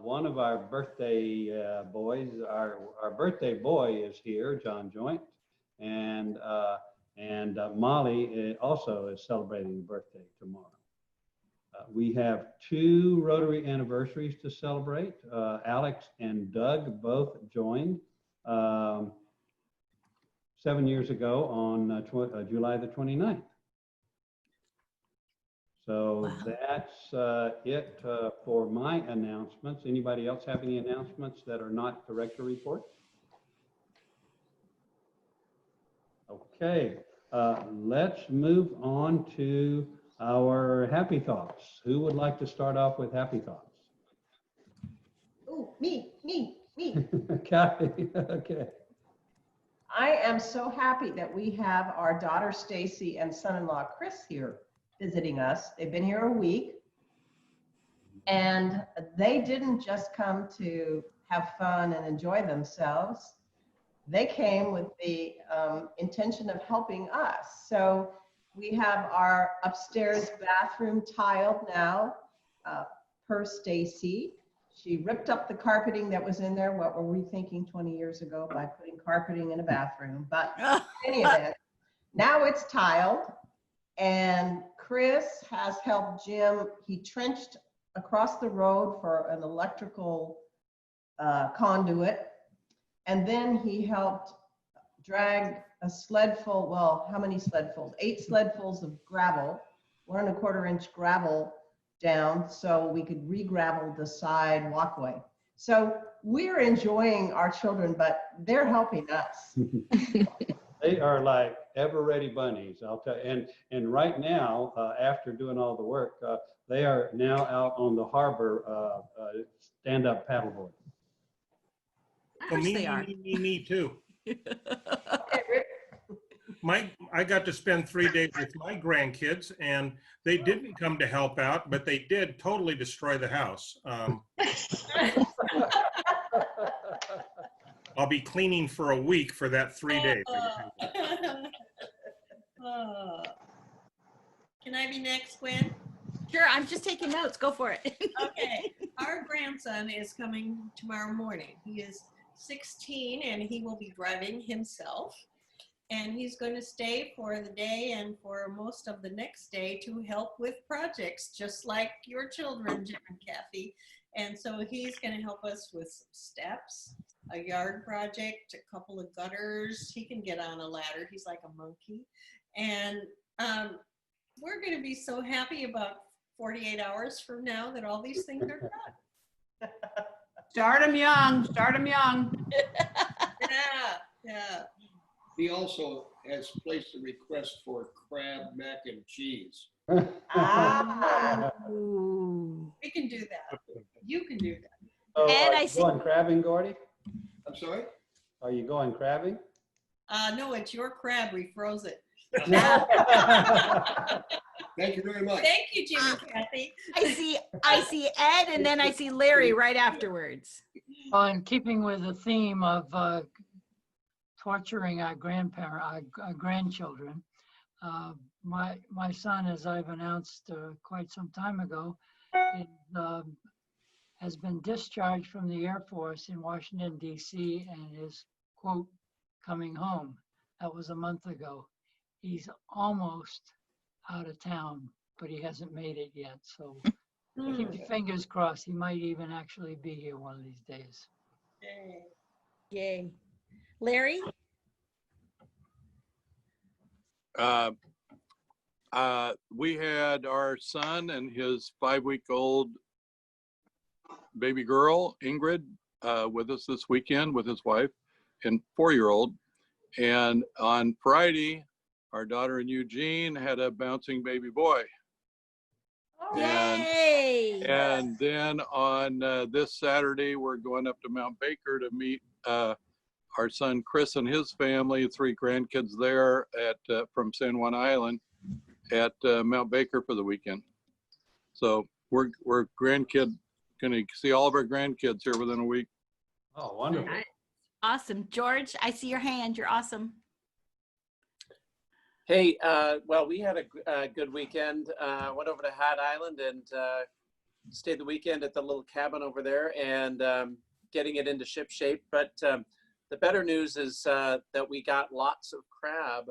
one of our birthday boys, our birthday boy is here, John Joint, and Molly also is celebrating a birthday tomorrow. We have 2 Rotary anniversaries to celebrate. Alex and Doug both joined 7 years ago on July the 29th. So wow. That's it for my announcements. Anybody else have any announcements that are not director reports? Okay, let's move on to our happy thoughts. Who would like to start off with happy thoughts? Oh, me. Kathy, okay. I am so happy that we have our daughter Stacy and son-in-law Chris here visiting us. They've been here a week, and they didn't just come to have fun and enjoy themselves. They came with the intention of helping us. So we have our upstairs bathroom tiled now, per Stacy. She ripped up the carpeting that was in there. What were we thinking 20 years ago by putting carpeting in a bathroom? But in any event, now it's tiled. And Chris has helped Jim. He trenched across the road for an electrical conduit. And then he helped drag a sled full, well, how many sledfuls? 8 sledfuls of gravel, 1 1/4 inch gravel down so we could re-gravel the side walkway. So we're enjoying our children, but they're helping us. They are like ever-ready bunnies, I'll tell you. And right now, after doing all the work, they are now out on the harbor stand-up paddleboard. Well, me too. I got to spend 3 days with my grandkids, and they didn't come to help out, but they did totally destroy the house. I'll be cleaning for a week for that 3 days. Can I be next, Gwen? Sure, I'm just taking notes. Go for it. Okay. Our grandson is coming tomorrow morning. He is 16 and he will be driving himself. And he's going to stay for the day and for most of the next day to help with projects, just like your children, Jim and Kathy. And so he's going to help us with some steps, a yard project, a couple of gutters. He can get on a ladder. He's like a monkey. And we're going to be so happy about 48 hours from now that all these things are done. Start them young. Start them young. Yeah. He also has placed a request for crab mac and cheese. We can do that. You can do that. So And are you going crabbing, Gordy? I'm sorry? Are you going crabbing? No, it's your crab. We froze it. Thank you very much. Thank you, Jim and Kathy. I see Ed, and then I see Larry right afterwards. Well, in keeping with the theme of torturing our grandchildren, my son, as I've announced quite some time ago, has been discharged from the Air Force in Washington, D.C. and is, quote, coming home. That was a month ago. He's almost out of town, but he hasn't made it yet. So keep your fingers crossed. He might even actually be here one of these days. Yay. Larry? We had our son and his 5-week-old baby girl, Ingrid, with us this weekend with his wife and 4-year-old. And on Friday, our daughter in Eugene had a bouncing baby boy. Yay! And then on this Saturday, we're going up to Mount Baker to meet our son Chris and his family, 3 grandkids there at from San Juan Island at Mount Baker for the weekend. So we're going to see all of our grandkids here within a week. Oh, wonderful. Awesome. George, I see your hand. You're awesome. Hey, well, we had a good weekend. Went over to Hat Island and stayed the weekend at the little cabin over there and getting it into ship shape. But the better news is that we got lots of crab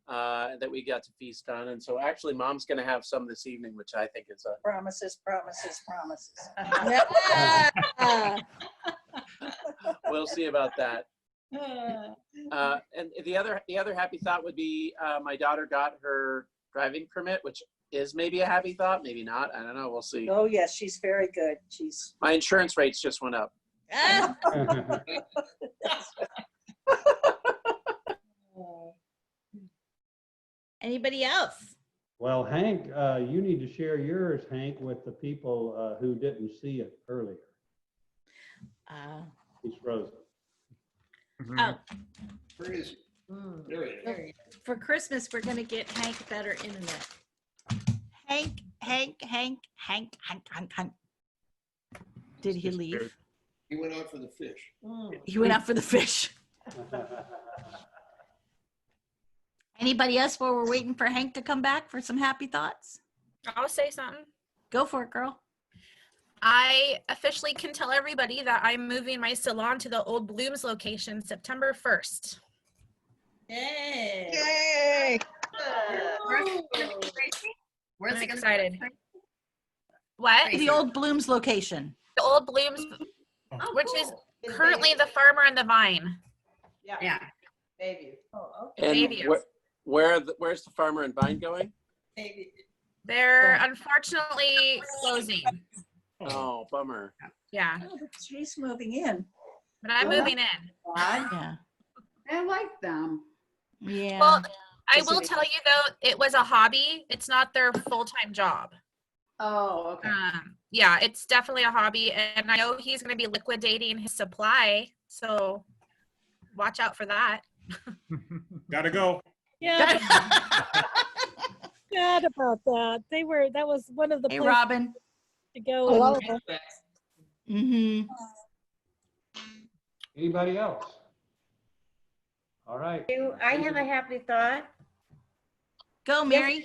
that we got to feast on. And so actually Mom's going to have some this evening, which I think is a Promises, promises, promises. we'll see about that. And the other happy thought would be my daughter got her driving permit, which is maybe a happy thought, maybe not. I don't know. We'll see. Oh, yes, she's very good. She's. My insurance rates just went up. Anybody else? Well, Hank, you need to share yours, Hank, with the people who didn't see it earlier. He's frozen. Oh, Where is he? There he is. for Christmas, we're gonna get Hank better internet. Hank. Did he leave? He went out for the fish. He went out for the fish. Anybody else while we're waiting for Hank to come back for some happy thoughts? I'll say something. Go for it, girl. I officially can tell everybody that I'm moving my salon to the Old Blooms location September 1st. Yay. Yay! I'm excited. What? The Old Blooms location. The Old Blooms, which is currently the Farmer and the Vine. Yeah. Bayview. Oh, And Bayview. where's the Farmer and Vine going? okay. They're unfortunately closing. Oh, bummer. Yeah, Oh, she's moving in. but I'm moving in. Yeah. I like them. Yeah. Well, I will tell you though, it was a hobby. It's not their full-time job. Oh, okay. Yeah, it's definitely a hobby, and I know he's going to be liquidating his supply, so watch out for that. Gotta go. Yeah. Sad about that. That was one of the Hey, places Robin. to go. Mm-hmm. Anybody else? All right. I have a happy thought. Go, Mary.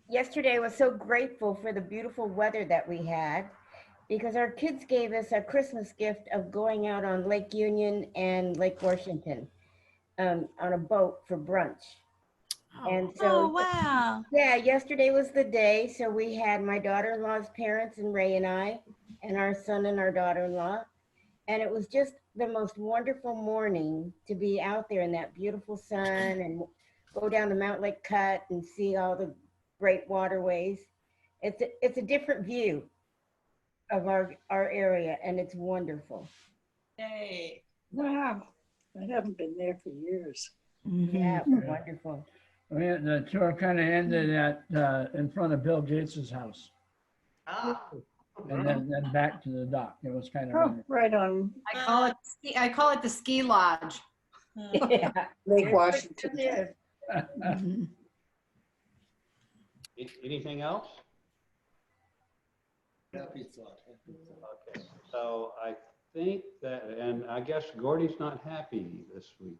Yesterday I was so grateful for the beautiful weather that we had because our kids gave us a Christmas gift of going out on Lake Union and Lake Washington on a boat for brunch. And so, Oh, wow. yeah, yesterday was the day. So we had my daughter-in-law's parents and Ray and I, and our son and our daughter-in-law. And it was just the most wonderful morning to be out there in that beautiful sun and go down the Mount Lake Cut and see all the great waterways. It's a different view of our area, and it's wonderful. Yay. Wow. I haven't been there for years. Yeah, it was wonderful. The tour kind of ended at in front of Bill Gates's house, and then back to the dock. It was kind of wonderful. Right on I call it the ski lodge. Yeah. Lake Washington. Mhm. Anything else? Happy thought. Happy thought. Okay, so I think that, and I guess Gordy's not happy this week.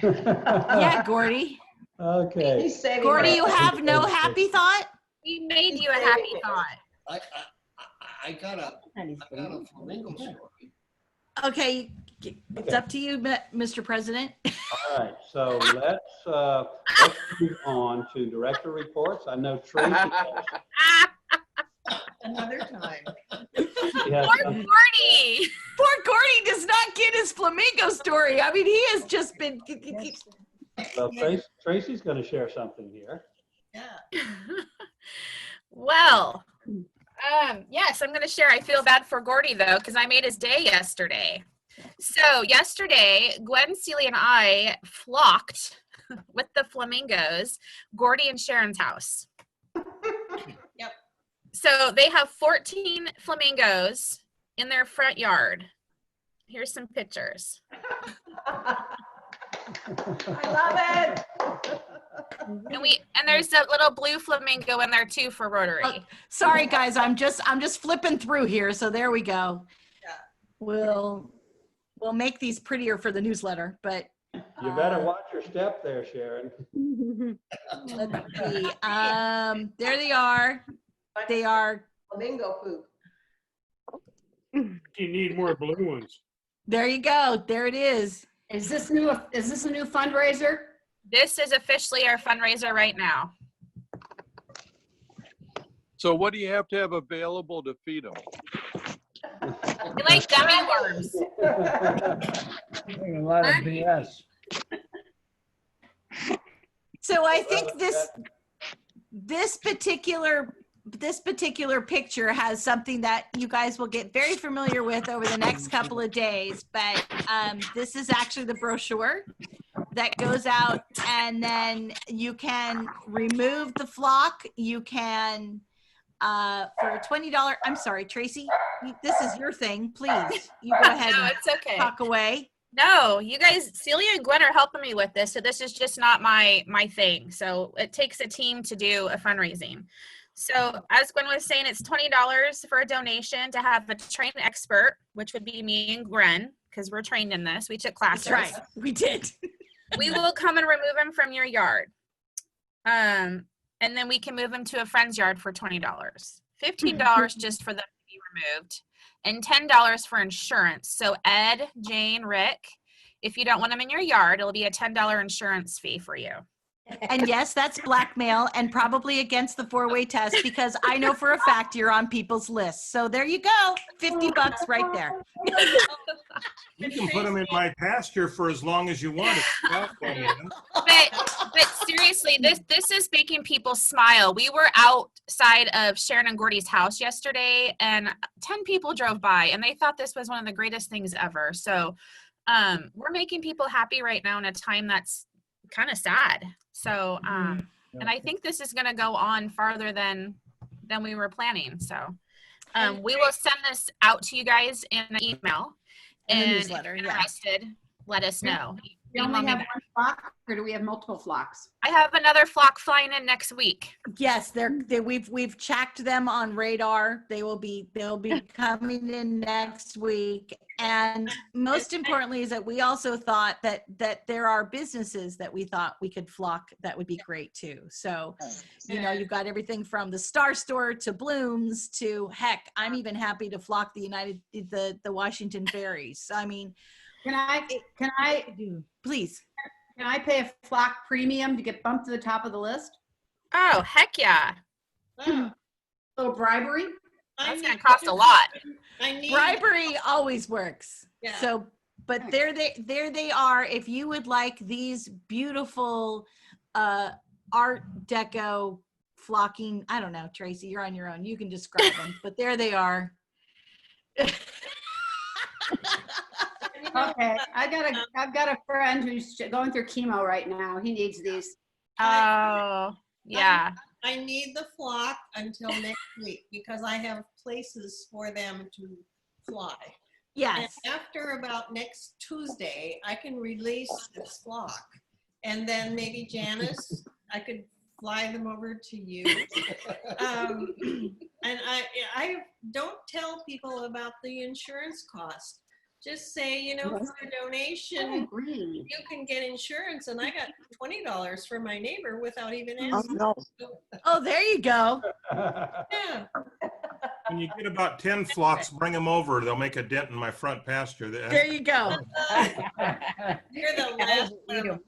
Yeah, Gordy. Okay. He's saving Gordy, my- you have no happy thought? We made you a happy thought. I got a flamingo story. Okay, it's up to you, Mr. President. All right, so let's move on to director reports. I know Tracy Another time. has Poor some- Gordy. Poor Gordy does not get his flamingo story. I mean, he has just been. well, Tracy's going to share something here. Yeah. Well, yes, I'm going to share. I feel bad for Gordy, though, because I made his day yesterday. So yesterday, Gwen, Celia, and I flocked with the flamingos, Gordy and Sharon's house. Yep. So they have 14 flamingos in their front yard. Here's some pictures. I love it. And there's a little blue flamingo in there too for Rotary. Sorry, guys, I'm just flipping through here. So there we go. Yeah. We'll make these prettier for the newsletter, but You better watch your step there, Sharon. let's see. There they are. They are Flamingo poop. You need more blue ones. There you go. There it is. Is this a new fundraiser? This is officially our fundraiser right now. So what do you have to have available to feed them? We like gummy worms. A lot of BS. So I think this particular picture has something that you guys will get very familiar with over the next couple of days. But this is actually the brochure that goes out, and then you can remove the flock. You can for a $20. I'm sorry, Tracy. This is your thing. Please, you go ahead. No, and it's okay. talk away. No, you guys, Celia and Gwen are helping me with this, so this is just not my thing. So it takes a team to do a fundraising. So as Gwen was saying, it's $20 for a donation to have a trained expert, which would be me and Gwen, because we're trained in this. We took classes. That's right. We did. We will come and remove them from your yard. And then we can move them to a friend's yard for $20. $15 just for them to be removed, and $10 for insurance. So Ed, Jane, Rick, if you don't want them in your yard, it'll be a $10 insurance fee for you. And yes, that's blackmail and probably against the 4-way test, because I know for a fact you're on people's lists. So there you go, $50 right there. You can put them in my pasture for as long as you want. But seriously, this is making people smile. We were outside of Sharon and Gordy's house yesterday, and 10 people drove by, and they thought this was one of the greatest things ever. So we're making people happy right now in a time that's kind of sad. So and I think this is going to go on farther than we were planning. So we will send this out to you guys in an email. And newsletter, if you're interested, let us know. We only have one flock, or do we have multiple flocks? I have another flock flying in next week. Yes, we've checked them on radar. They'll be coming in next week. And most importantly is that we also thought that there are businesses that we thought we could flock that would be great too. So, you know, you've got everything from the Star Store to Blooms to, heck, I'm even happy to flock the Washington Ferries. I mean, can I please? Can I pay a flock premium to get bumped to the top of the list? Oh, heck yeah. A little bribery? That's going to cost a lot. Bribery always works. Yeah. So, but there they are. If you would like these beautiful Art Deco flocking, I don't know, Tracy, you're on your own. You can describe them, but there they are. Okay, I've got a friend who's going through chemo right now. He needs these. Oh, yeah. I need the flock until next week because I have places for them to fly. Yes. And after about next Tuesday, I can release this flock. And then maybe Janice, I could fly them over to you. And I don't tell people about the insurance cost. Just say, you know, for a donation, you can get insurance. And I got $20 for my neighbor without even asking. Oh, there you go. Yeah. When you get about 10 flocks, bring them over. They'll make a dent in my front pasture. There you go. You're the last one.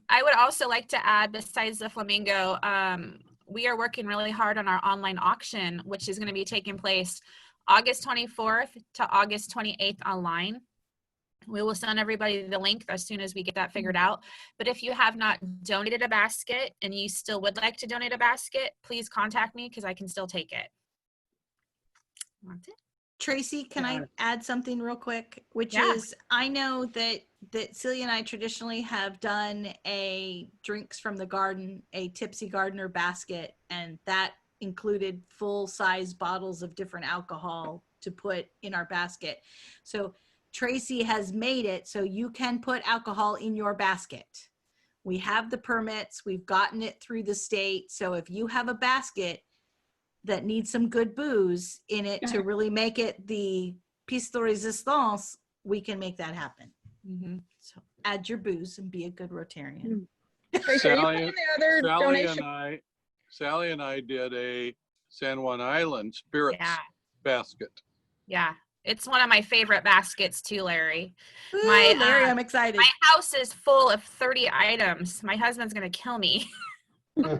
I would also like to add, besides the flamingo, we are working really hard on our online auction, which is going to be taking place August 24th to August 28th online. We will send everybody the link as soon as we get that figured out. But if you have not donated a basket and you still would like to donate a basket, please contact me because I can still take it. That's it. Tracy, can I add something real quick? Which is, I know that Celia and I traditionally have done a drinks from the garden, a tipsy gardener basket, and that included full-size bottles of different alcohol to put in our basket. So Tracy has made it so you can put alcohol in your basket. We have the permits, we've gotten it through the state. So if you have a basket that needs some good booze in it to really make it the piece de resistance, we can make that happen. So add your booze and be a good Rotarian. Sally and I did a San Juan Island spirits basket. Yeah, it's one of my favorite baskets too, Larry. Ooh, My Larry, I'm excited. My house is full of 30 items. My husband's gonna kill me because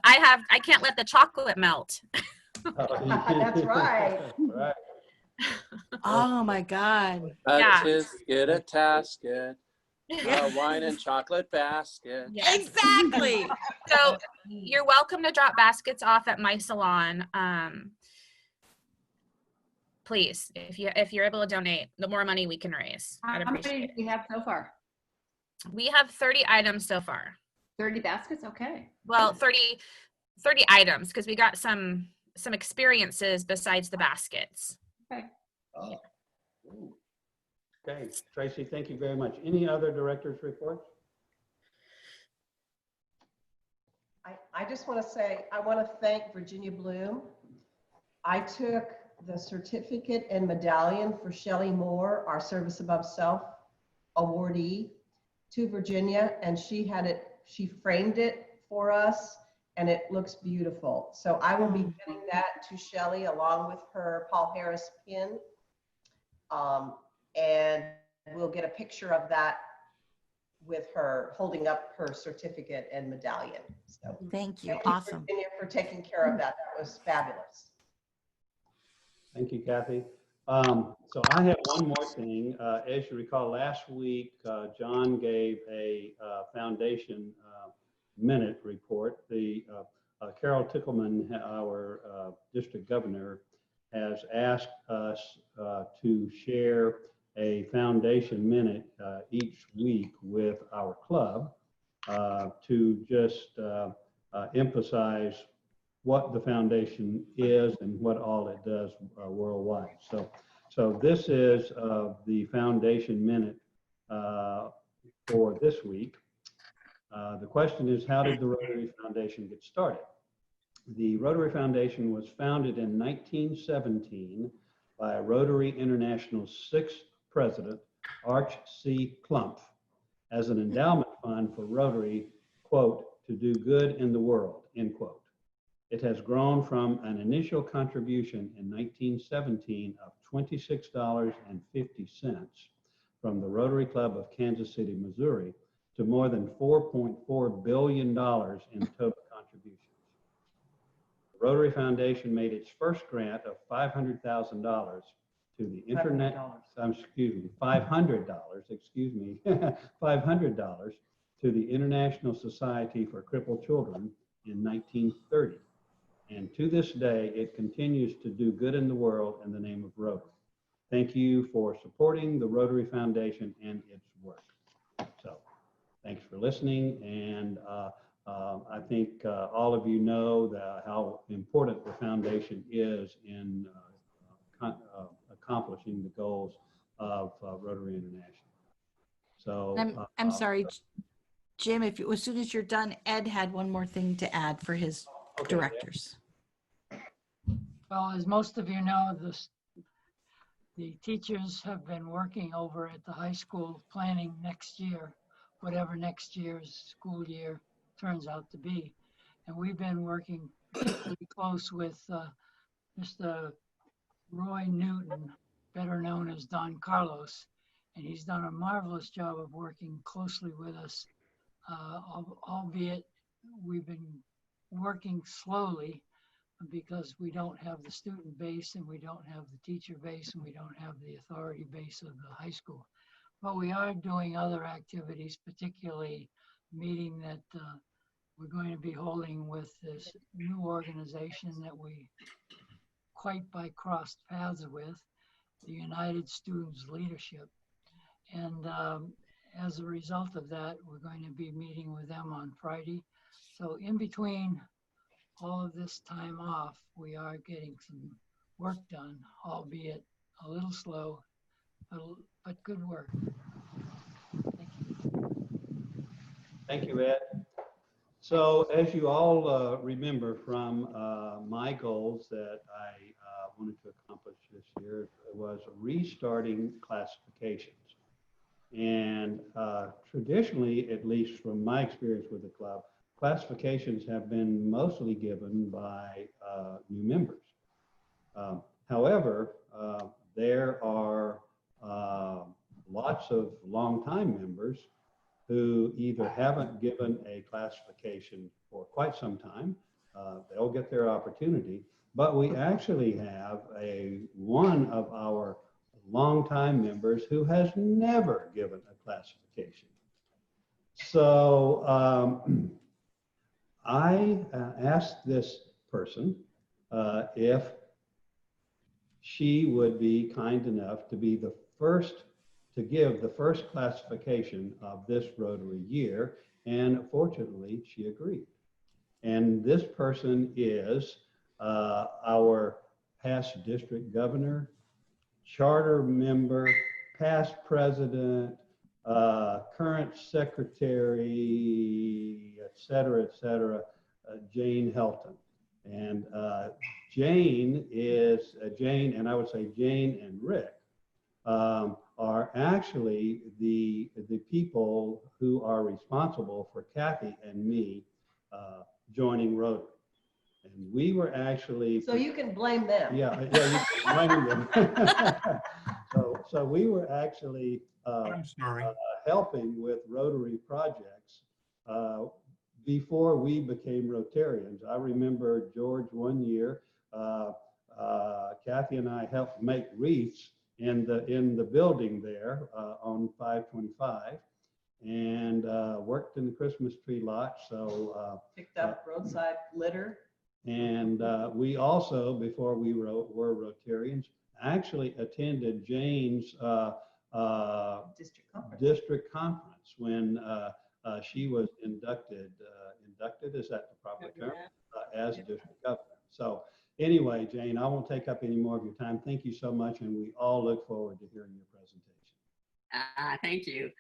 I can't let the chocolate melt. That's right. Right. Oh my God. A Yeah. tisket, a tasket, Yeah. a wine and chocolate basket. Yes. Exactly. So you're welcome to drop baskets off at my salon. Please, if you're able to donate, the more money we can raise, I'd How many appreciate do we have so far? it. We have 30 items so far. 30 baskets? Okay. Well, 30 items because we got some experiences besides the baskets. Okay. Oh. Ooh. Okay, Tracy, thank you very much. Any other directors' reports? I just want to say, I want to thank Virginia Bloom. I took the certificate and medallion for Shelley Moore, our Service Above Self awardee, to Virginia, and she framed it for us, and it looks beautiful. So I will be getting that to Shelley along with her Paul Harris pin. And we'll get a picture of that with her holding up her certificate and medallion. So Thank you. thank Awesome. Virginia, for taking care of that. That was fabulous. Thank you, Kathy. So I have one more thing. As you recall, last week, John gave a foundation minute report. The Carol Tickleman, our district governor, has asked us to share a foundation minute each week with our club to just emphasize what the foundation is and what all it does worldwide. So this is the foundation minute for this week. The question is, how did the Rotary Foundation get started? The Rotary Foundation was founded in 1917 by Rotary International's sixth president, Arch C. Clumpf, as an endowment fund for Rotary, quote, to do good in the world, end quote. It has grown from an initial contribution in 1917 of $26.50 from the Rotary Club of Kansas City, Missouri, to more than $4.4 billion in total contributions. The Rotary Foundation made its first grant of $500,000 to the internet, $500 to the International Society for Crippled Children in 1930. And to this day, it continues to do good in the world in the name of Rotary. Thank you for supporting the Rotary Foundation and its work. So thanks for listening. And I think all of you know how important the foundation is in accomplishing the goals of Rotary International. So I'm sorry, Jim, as soon as you're done, Ed had one more thing to add for his directors. Well, as most of you know, the teachers have been working over at the high school planning next year, whatever next year's school year turns out to be. And we've been working particularly close with Mr. Roy Newton, better known as Don Carlos, and he's done a marvelous job of working closely with us, albeit we've been working slowly because we don't have the student base and we don't have the teacher base and we don't have the authority base of the high school. But we are doing other activities, particularly a meeting that we're going to be holding with this new organization that we quite by crossed paths with, the United Students Leadership. And as a result of that, we're going to be meeting with them on Friday. So in between all of this time off, we are getting some work done, albeit a little slow, but good work. Thank you. thank you, Ed. So as you all remember from my goals that I wanted to accomplish this year was restarting classifications. And traditionally, at least from my experience with the club, classifications have been mostly given by new members. However, there are lots of longtime members who either haven't given a classification for quite some time. They'll get their opportunity, but we actually have one of our longtime members who has never given a classification. So I asked this person if she would be kind enough to be the first to give the first classification of this Rotary year, and fortunately she agreed. And this person is our past district governor, charter member, past president, current secretary, et cetera, Jane Helten. And Jane, and I would say Jane and Rick, are actually the people who are responsible for Kathy and me joining Rotary. And we were actually— So you can blame them. Yeah, you can blame them. So we were actually helping with Rotary projects before we became Rotarians. I remember, George, one year, Kathy and I helped make wreaths in the building there on 525, and worked in the Christmas tree lot. So picked up roadside litter. And we also, before we were Rotarians, actually attended Jane's district conference when she was inducted, is that the proper term? As district governor. So anyway, Jane, I won't take up any more of your time. Thank you so much, and we all look forward to hearing your presentation. Thank you.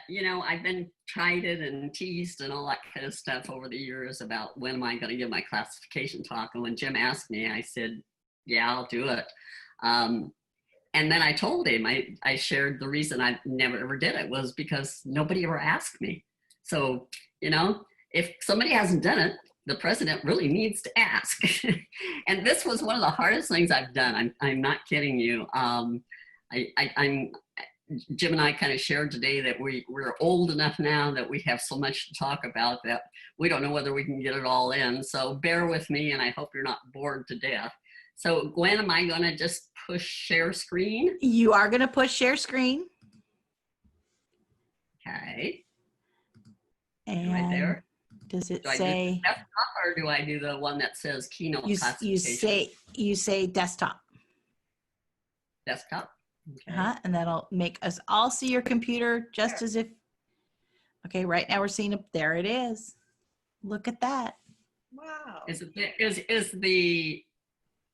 You know, I've been chided and teased and all that kind of stuff over the years about when am I going to give my classification talk. And when Jim asked me, I said, yeah, I'll do it. And then I told him, I shared the reason I never ever did it was because nobody ever asked me. So, you know, if somebody hasn't done it, the president really needs to ask. And this was one of the hardest things I've done. I'm not kidding you. Jim and I kind of shared today that we're old enough now that we have so much to talk about that we don't know whether we can get it all in. So bear with me, and I hope you're not bored to death. So Gwen, am I going to just push share screen? You are going to push share screen. Okay. And right there. Does it do I say do desktop, or do I do the one that says keynote classification? You say desktop. Desktop. Okay. And that'll make us all see your computer just as if. Okay, right now we're seeing it. There it is. Look at that. Wow.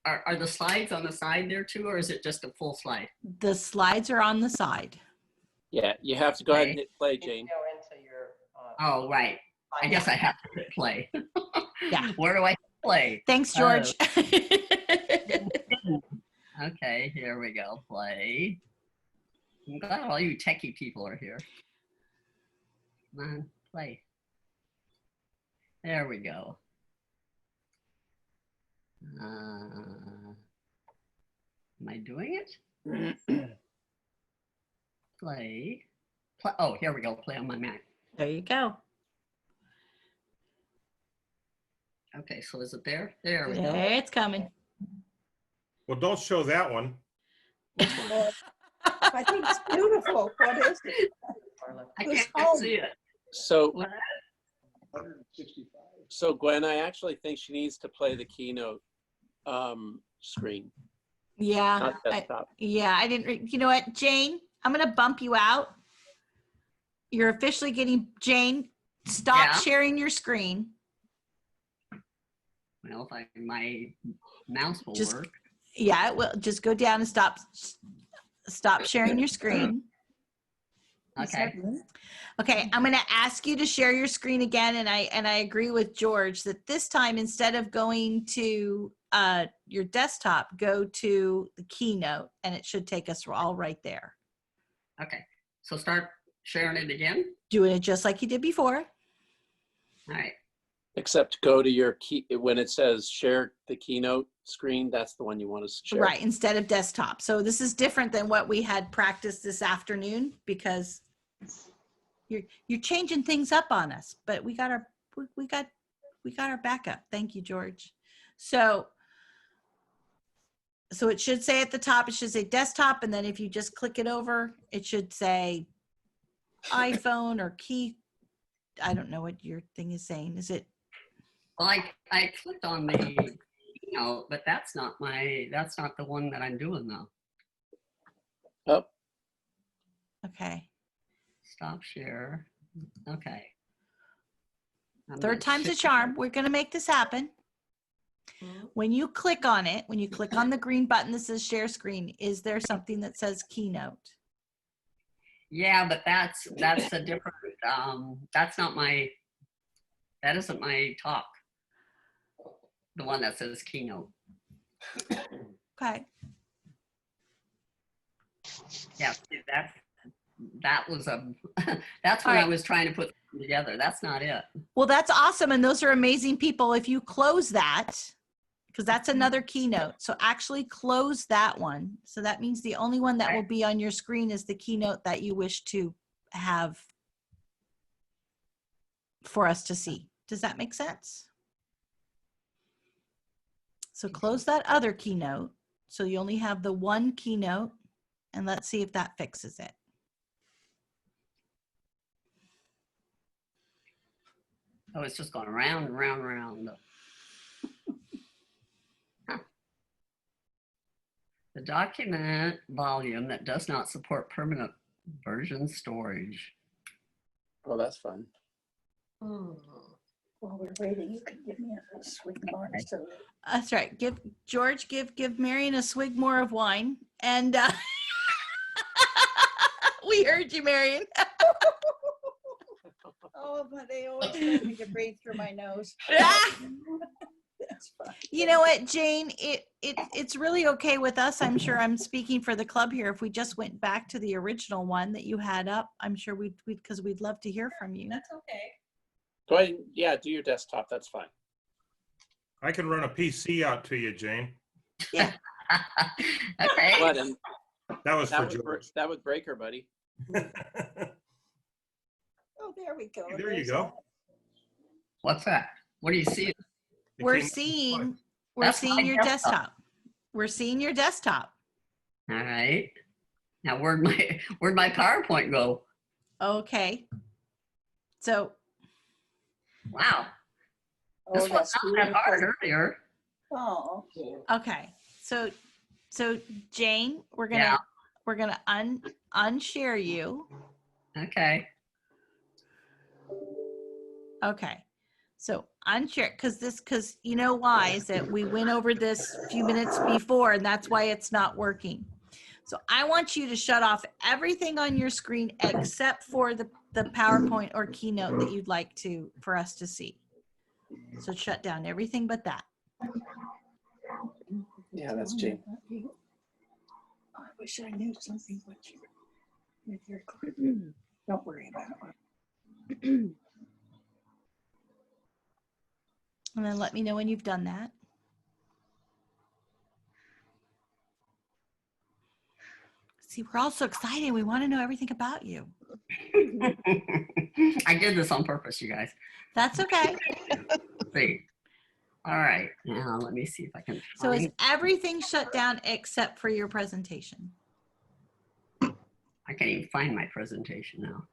Are the slides on the side there too, or is it just a full slide? The slides are on the side. Yeah, you have to go ahead and hit play, Jane. Go into your. Oh, right. I guess I have to hit play. Yeah. Where do I hit play? Thanks, George. Okay, here we go. Play. I'm glad all you techie people are here. Come on, play. There we go. Am I doing it? Play. Oh, here we go. Play on my Mac. There you go. Okay, so is it there? There we go. It's coming. Well, don't show that one. I think it's beautiful. What is it? I can't see it. So, 165. so Gwen, I actually think she needs to play the keynote screen. Yeah. Not desktop. I didn't. You know what, Jane? I'm going to bump you out. You're officially getting Jane. Stop sharing your screen. Well, if my mouse will work. Yeah, it will. Just go down and stop sharing your screen. Okay. Okay, I'm going to ask you to share your screen again, and I agree with George that this time, instead of going to your desktop, go to the keynote, and it should take us all right there. Okay, so start sharing it again. Doing it just like you did before. All right. Except go to your key when it says share the keynote. screen, that's the one you want to share. Right, instead of desktop. So this is different than what we had practiced this afternoon because you're changing things up on us, but we got our backup. Thank you, George. So it should say at the top, it should say desktop, and then if you just click it over, it should say iPhone or key. I don't know what your thing is saying. Is it? Well, I clicked on the but that's not the one that I'm doing though. Oh. Okay. Stop share. Okay. Third time's a charm. We're going to make this happen. When you click on it, when you click on the green button that says share screen, is there something that says keynote? Yeah, but that's a different, that isn't my talk. The one that says keynote. Okay. Yeah, that was that's when I was trying to put them together. That's not it. Well, that's awesome. And those are amazing people. If you close that, because that's another keynote. So actually close that one. So that means the only one that will be on your screen is the keynote that you wish to have for us to see. Does that make sense? So close that other keynote. So you only have the one keynote, and let's see if that fixes it. Oh, it's just going round and round and round. Huh. The document volume that does not support permanent version storage. Oh, that's fun. While we're waiting, you can give me a swig more. So That's right. Give Marion a swig more of wine. And we heard you, Marion. oh, but they always tell me to breathe through my nose. That's fine. You know what, Jane? It's really okay with us. I'm sure I'm speaking for the club here. If we just went back to the original one that you had up, I'm sure we'd because we'd love to hear from you. That's okay. Go ahead. Yeah, do your desktop. That's fine. I can run a PC out to you, Jane. Yeah. Okay. What, and That was for George. that would break her, buddy. Oh, there we go. There you go. What's that? What do you see? We're seeing your desktop. We're seeing your desktop. All right. Now where'd my PowerPoint go? Okay. So. Wow. Oh, This was that's not that hard earlier. Oh. Okay. So Jane, we're gonna unshare you. Okay. Okay. So unshare because you know why is that we went over this a few minutes before and that's why it's not working. So I want you to shut off everything on your screen except for the PowerPoint or keynote that you'd like for us to see. So shut down everything but that. Yeah, that's Jane. I wish I knew something with your clip. Don't worry about it. And then let me know when you've done that. See, we're all so excited. We want to know everything about you. I did this on purpose, you guys. That's okay. See. All right. Now let me see if I can So is find. everything shut down except for your presentation? I can't even find my presentation now.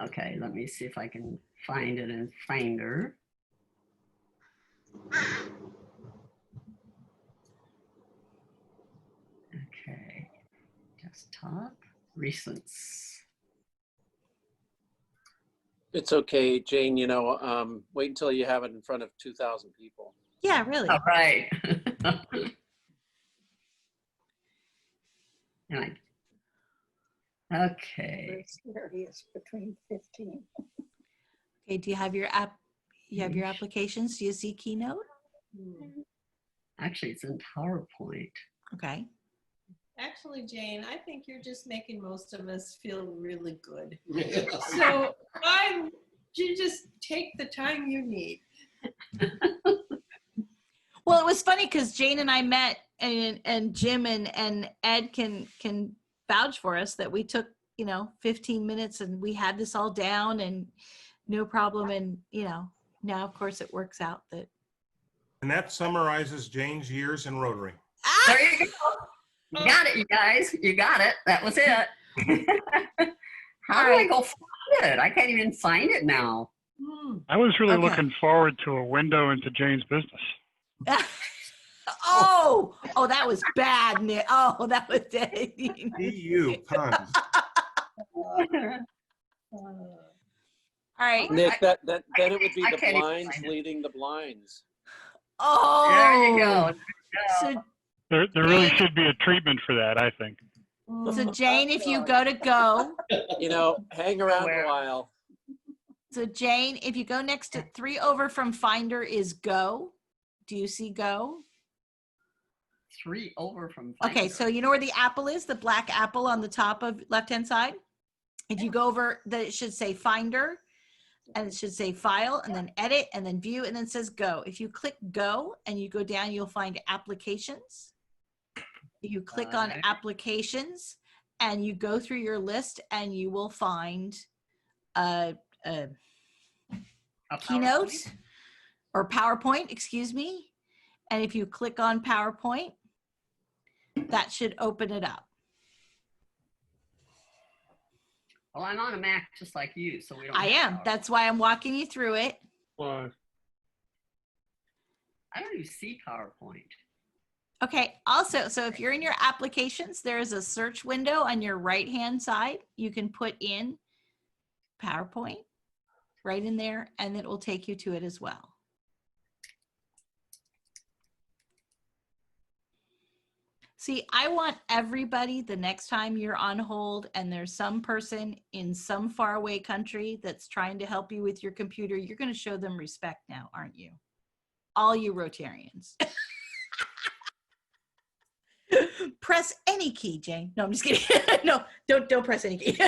Okay, let me see if I can find it in Finder. Okay, desktop, recents. It's okay, Jane. Wait until you have it in front of 2,000 people. Yeah, really. All right. Okay. There he is between 15. Okay, do you have your app? You have your applications? Do you see Keynote? Actually, it's in PowerPoint. Okay. Actually, Jane, I think you're just making most of us feel really good. So you just take the time you need. Well, Well, it was funny because Jane and I met, and Jim and Ed can vouch for us that we took 15 minutes and we had this all down and no problem. And now of course it works out that. And that summarizes Jane's years in Rotary. There you go. You got it, you guys. You got it. That was it. How do I go find it? I can't even find it now. I was really Okay. looking forward to a window into Jane's business. Oh, that was bad, Nick. Oh, that was EU puns. All right. Nick, then it would be I the can't even blinds find it. leading the blinds. Oh, There you go. So, There really should be a treatment for that, I think. so Jane, if you go to go, Hang around a while. so Jane, if you go next to 3 over from Finder is go. Do you see go? 3 over from Okay, Finder. so you know where the apple is, the black apple on the top of left-hand side? If you go over, it should say Finder, and it should say File, and then Edit, and then View, and then it says Go. If you click Go and you go down, you'll find Applications. You click on Applications, and you go through your list, and you will find a Keynote or PowerPoint, excuse me. And if you click on PowerPoint, that should open it up. Well, I'm on a Mac just like you, so we don't. I have am. PowerPoint. That's why I'm walking you through it. I don't even see PowerPoint. Okay. Also, so if you're in your applications, there is a search window on your right-hand side. You can put in PowerPoint right in there, and it will take you to it as well. See, I want everybody, the next time you're on hold and there's some person in some faraway country that's trying to help you with your computer, you're going to show them respect now, aren't you? All you Rotarians. Press any key, Jane. No, I'm just kidding. No, don't press any key.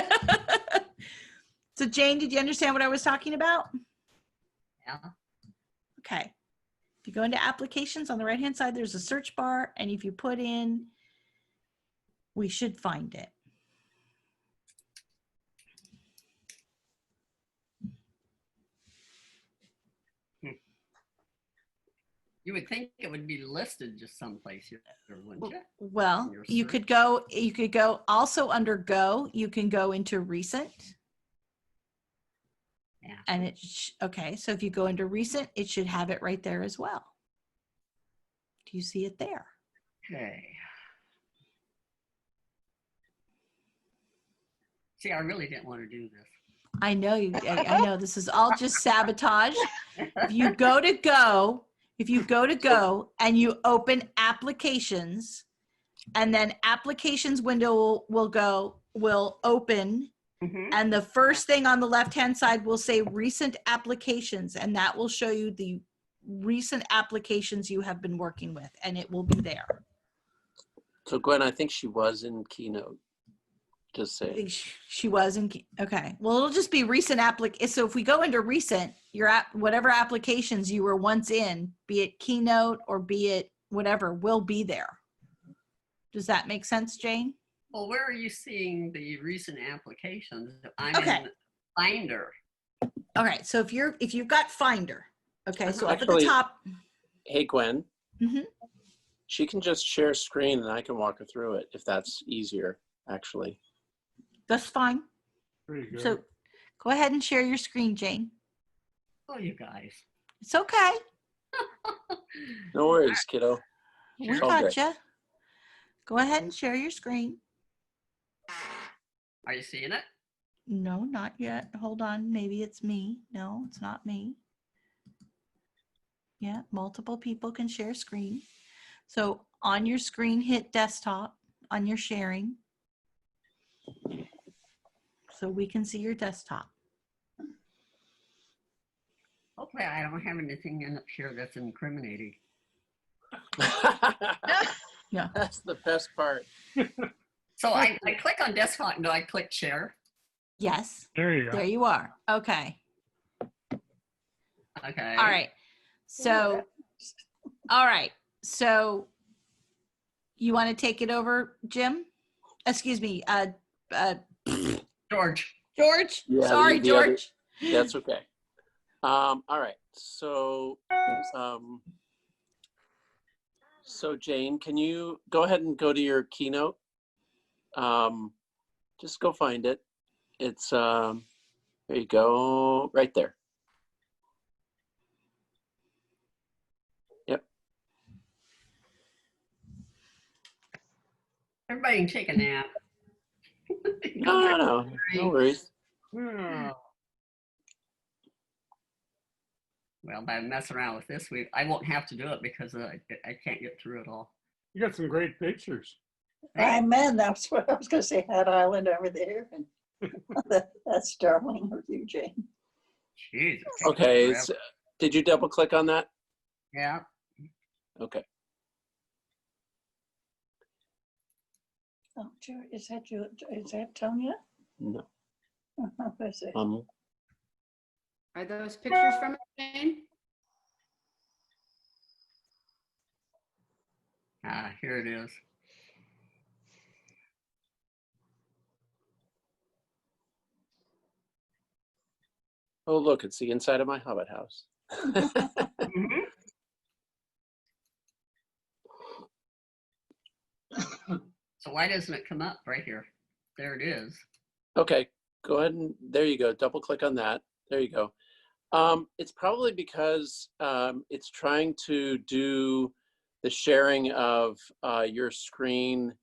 So Jane, did you understand what I was talking about? Yeah. Okay. If you go into applications on the right-hand side, there's a search bar. And if you put in, we should find it. You would think it would be listed just someplace here, wouldn't you? Well, you could go also under go, you can go into recent. Yeah. And okay, so if you go into recent, it should have it right there as well. Do you see it there? Okay. See, I really didn't want to do this. I know you. I know this is all just sabotage. If you go to go, and you open applications, and then applications window will open. Mm-hmm. And the first thing on the left-hand side will say recent applications, and that will show you the recent applications you have been working with, and it will be there. So Gwen, I think she was in Keynote. Just I saying. think she was in, okay. Well, it'll just be recent so if we go into recent, whatever applications you were once in, be it Keynote or be it whatever, will be there. Does that make sense, Jane? Well, where are you seeing the recent applications? I'm Okay. in Finder. All right, so if you've got Finder, okay, so up at Actually, the top. Hey, Gwen. Mhm. She can just share screen and I can walk her through it if that's easier, actually. That's fine. Pretty good. So go ahead and share your screen, Jane. Oh, you guys. It's okay. No worries, kiddo. We It's all good. gotcha. Go ahead and share your screen. Are you seeing it? No, not yet. Hold on. Maybe it's me. No, it's not me. Yeah, multiple people can share screen. So on your screen, hit desktop on your sharing. So we can see your desktop. Hopefully I don't have anything in up here that's incriminating. Yeah. That's the best part. So I click on desktop and do I click share? Yes. There you go. There you are. Okay. Okay. All right. So All right. So you want to take it over, Jim? Excuse me, George. George. Yeah, Sorry, the other- George. that's okay. All right. So Jane, can you go ahead and go to your keynote? Just go find it. It's there you go, right there. Yep. Everybody can take a nap. No worries. Well, by messing around with this week, I won't have to do it because I can't get through it all. You got some great pictures. Amen. That's what I was going to say. Hat Island over there, and that's darling of you, Jane. Jesus. Okay. Did you double click on that? Yeah. Okay. Oh, George, is that you? Is that Tonya? No. That's it. Are those pictures from it, Jane? Here it is. Oh, look, it's the inside of my Hobbit house. So why doesn't it come up right here? There it is. Okay, go ahead and there you go. Double click on that. There you go. It's probably because it's trying to do the sharing of your screen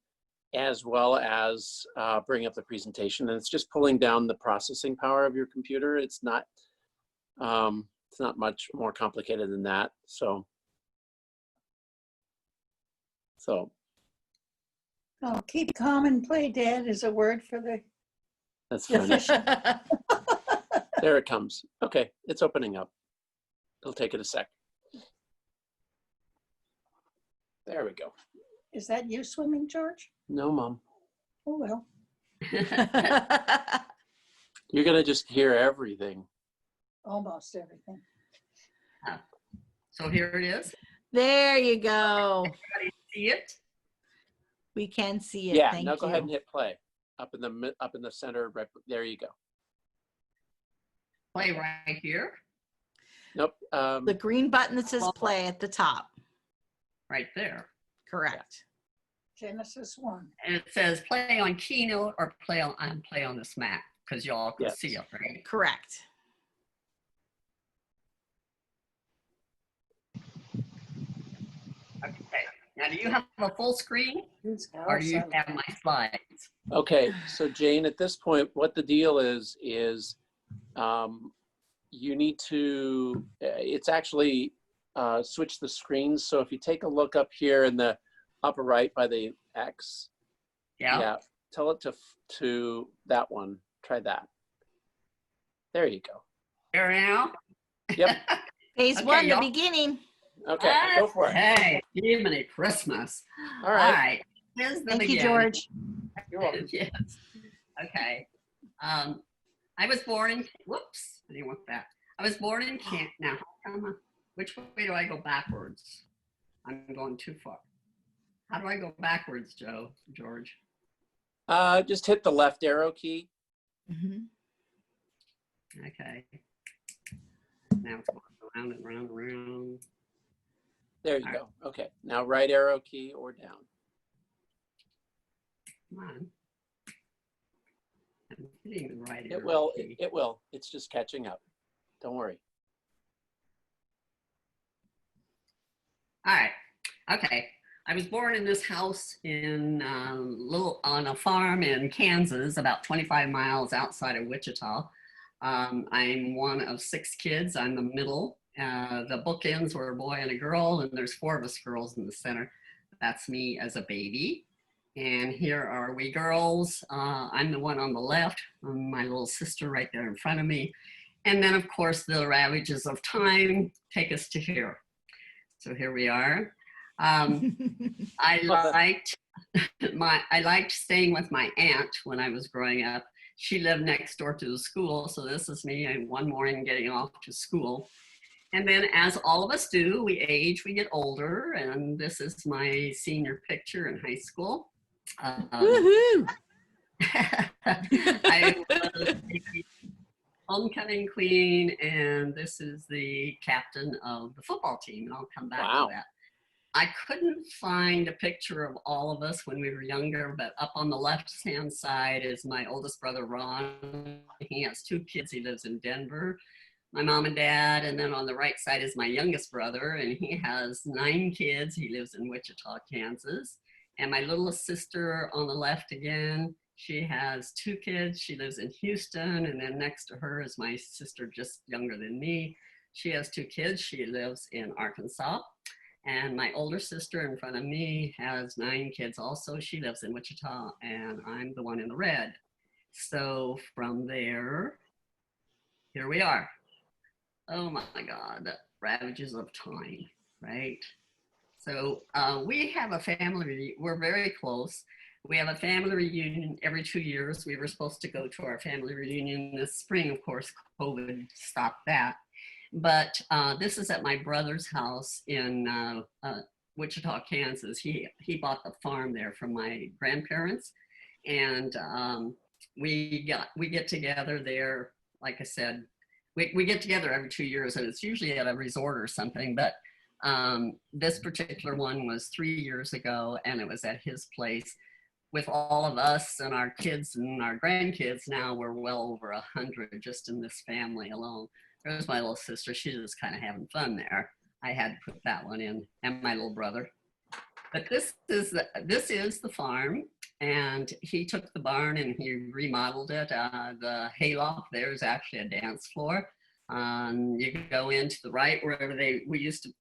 as well as bring up the presentation, and it's just pulling down the processing power of your computer. It's not much more complicated than that. So Oh, keep calm and play dead is a word for the that's funny. There it comes. Okay, it's opening up. It'll take it a sec. There we go. Is that you swimming, George? No, Mom. Oh, well. You're gonna just hear everything. Almost everything. So here it is. There you go. Everybody see it? We can see it. Yeah. Thank Now you. go ahead and hit play. Up in the center. Right there you go. Play right here. Nope. The green button that says play at the top. Right there. Correct. Genesis 1. And it says play on Keynote or play on this Mac because y'all can Yes. see it, right? Correct. Okay. Now, do you have a full screen or do you have my slides? Okay, so Jane, at this point, what the deal is you need to, it's actually switch the screens. So if you take a look up here in the upper right by the X, yeah, tell it to that one. Try that. There you go. There now? Yep. Phase Okay, one, the y'all. beginning. Okay, go for it. Hey, Jiminy Christmas. All right. Here's the Thank you, beginning. George. You're welcome. Yes. Okay. I was born in, whoops, I didn't want that. I was born in Kent. Now, which way do I go backwards? I'm going too far. How do I go backwards, George? Just hit the left arrow key. Okay. Now it's going around and round and round. There you go. Okay, now right arrow key or down. Come on. I'm hitting the right It arrow will. key. It will. It's just catching up. Don't worry. All right. Okay. I was born in this house in on a farm in Kansas, about 25 miles outside of Wichita. I'm one of 6 kids. I'm the middle. The bookends were a boy and a girl, and there's 4 of us girls in the center. That's me as a baby. And here are we girls. I'm the one on the left, my little sister right there in front of me. And then, of course, the ravages of time take us to here. So here we are. I liked staying with my aunt when I was growing up. She lived next door to the school, so this is me one morning getting off to school. And then as all of us do, we age, we get older, and this is my senior picture in high school. Woohoo! I was the homecoming queen, and this is the captain of the football team, and I'll come back to that. I couldn't find a picture of all of us when we were younger, but up on the left-hand side is my oldest brother, Ron. He has 2 kids. He lives in Denver, my mom and dad. And then on the right side is my youngest brother, and he has 9 kids. He lives in Wichita, Kansas. And my littlest sister on the left again, she has 2 kids. She lives in Houston. And then next to her is my sister, just younger than me. She has 2 kids. She lives in Arkansas. And my older sister in front of me has 9 kids also. She lives in Wichita, and I'm the one in the red. So from there, here we are. Oh my God, the ravages of time, right? So we have a family, we're very close. We have a family reunion every 2 years. We were supposed to go to our family reunion this spring. Of course, COVID stopped that. But this is at my brother's house in Wichita, Kansas. He bought the farm there from my grandparents, and we get together there. Like I said, we get together every 2 years, and it's usually at a resort or something. But this particular one was 3 years ago, and it was at his place. With all of us and our kids and our grandkids, now we're well over 100 just in this family alone. There's my little sister. She's just kind of having fun there. I had to put that one in, and my little brother. But this is the farm, and he took the barn and he remodeled it. The hayloft there is actually a dance floor. You can go in to the right wherever they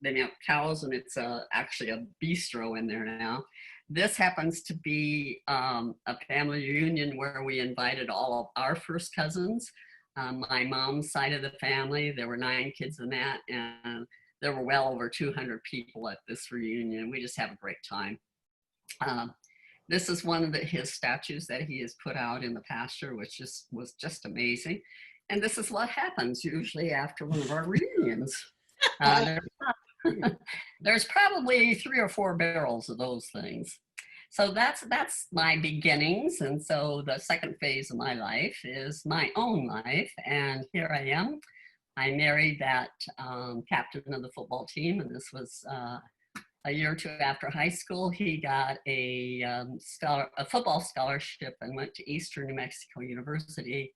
milk cows, and it's actually a bistro in there now. This happens to be a family reunion where we invited all of our first cousins. My mom's side of the family, there were 9 kids in that, and there were well over 200 people at this reunion. We just have a great time. This is one of his statues that he has put out in the pasture, which was just amazing. And this is what happens usually after one of our reunions. There's probably 3 or 4 barrels of those things. So that's my beginnings. And so the second phase of my life is my own life. And here I am. I married that captain of the football team. And this was a year or 2 after high school. He got a football scholarship and went to Eastern New Mexico University.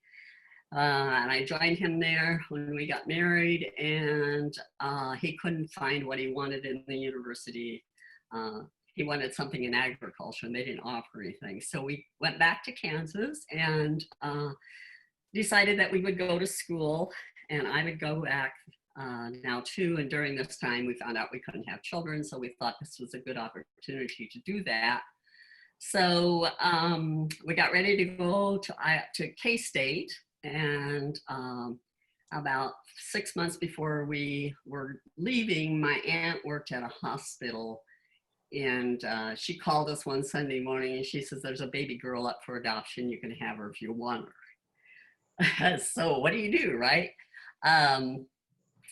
And I joined him there when we got married, and he couldn't find what he wanted in the university. He wanted something in agriculture, and they didn't offer anything. So we went back to Kansas and decided that we would go to school, and I would go back now too. And during this time, we found out we couldn't have children, so we thought this was a good opportunity to do that. So we got ready to go to K-State, and about 6 months before we were leaving, my aunt worked at a hospital, and she called us one Sunday morning, and she says, "There's a baby girl up for adoption. You can have her if you want her." So what do you do, right?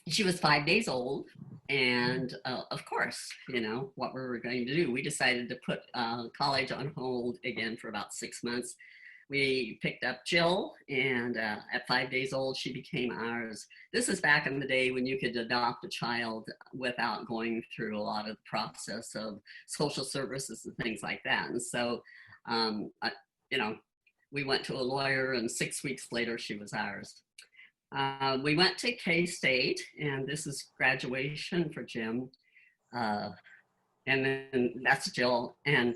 She was 5 days old, and of course, you know what we were going to do. We decided to put college on hold again for about 6 months. We picked up Jill, and at 5 days old, she became ours. This is back in the day when you could adopt a child without going through a lot of the process of social services and things like that. And so, you know, we went to a lawyer, and 6 weeks later, she was ours. We went to K-State, and this is graduation for Jim. And then that's Jill. And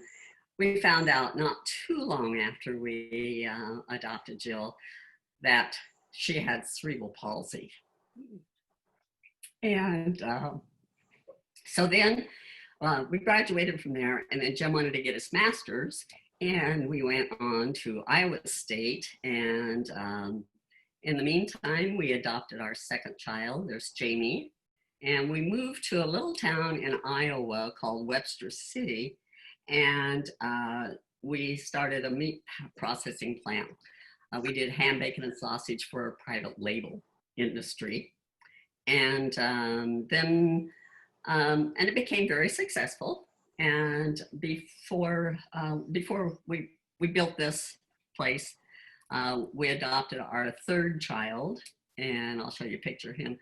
we found out not too long after we adopted Jill that she had cerebral palsy. And so then we graduated from there, and then Jim wanted to get his master's, and we went on to Iowa State. And in the meantime, we adopted our second child. There's Jamie. And we moved to a little town in Iowa called Webster City. And we started a meat processing plant. We did ham, bacon, and sausage for a private label industry. And then it became very successful. And before we built this place, we adopted our third child, and I'll show you a picture of him.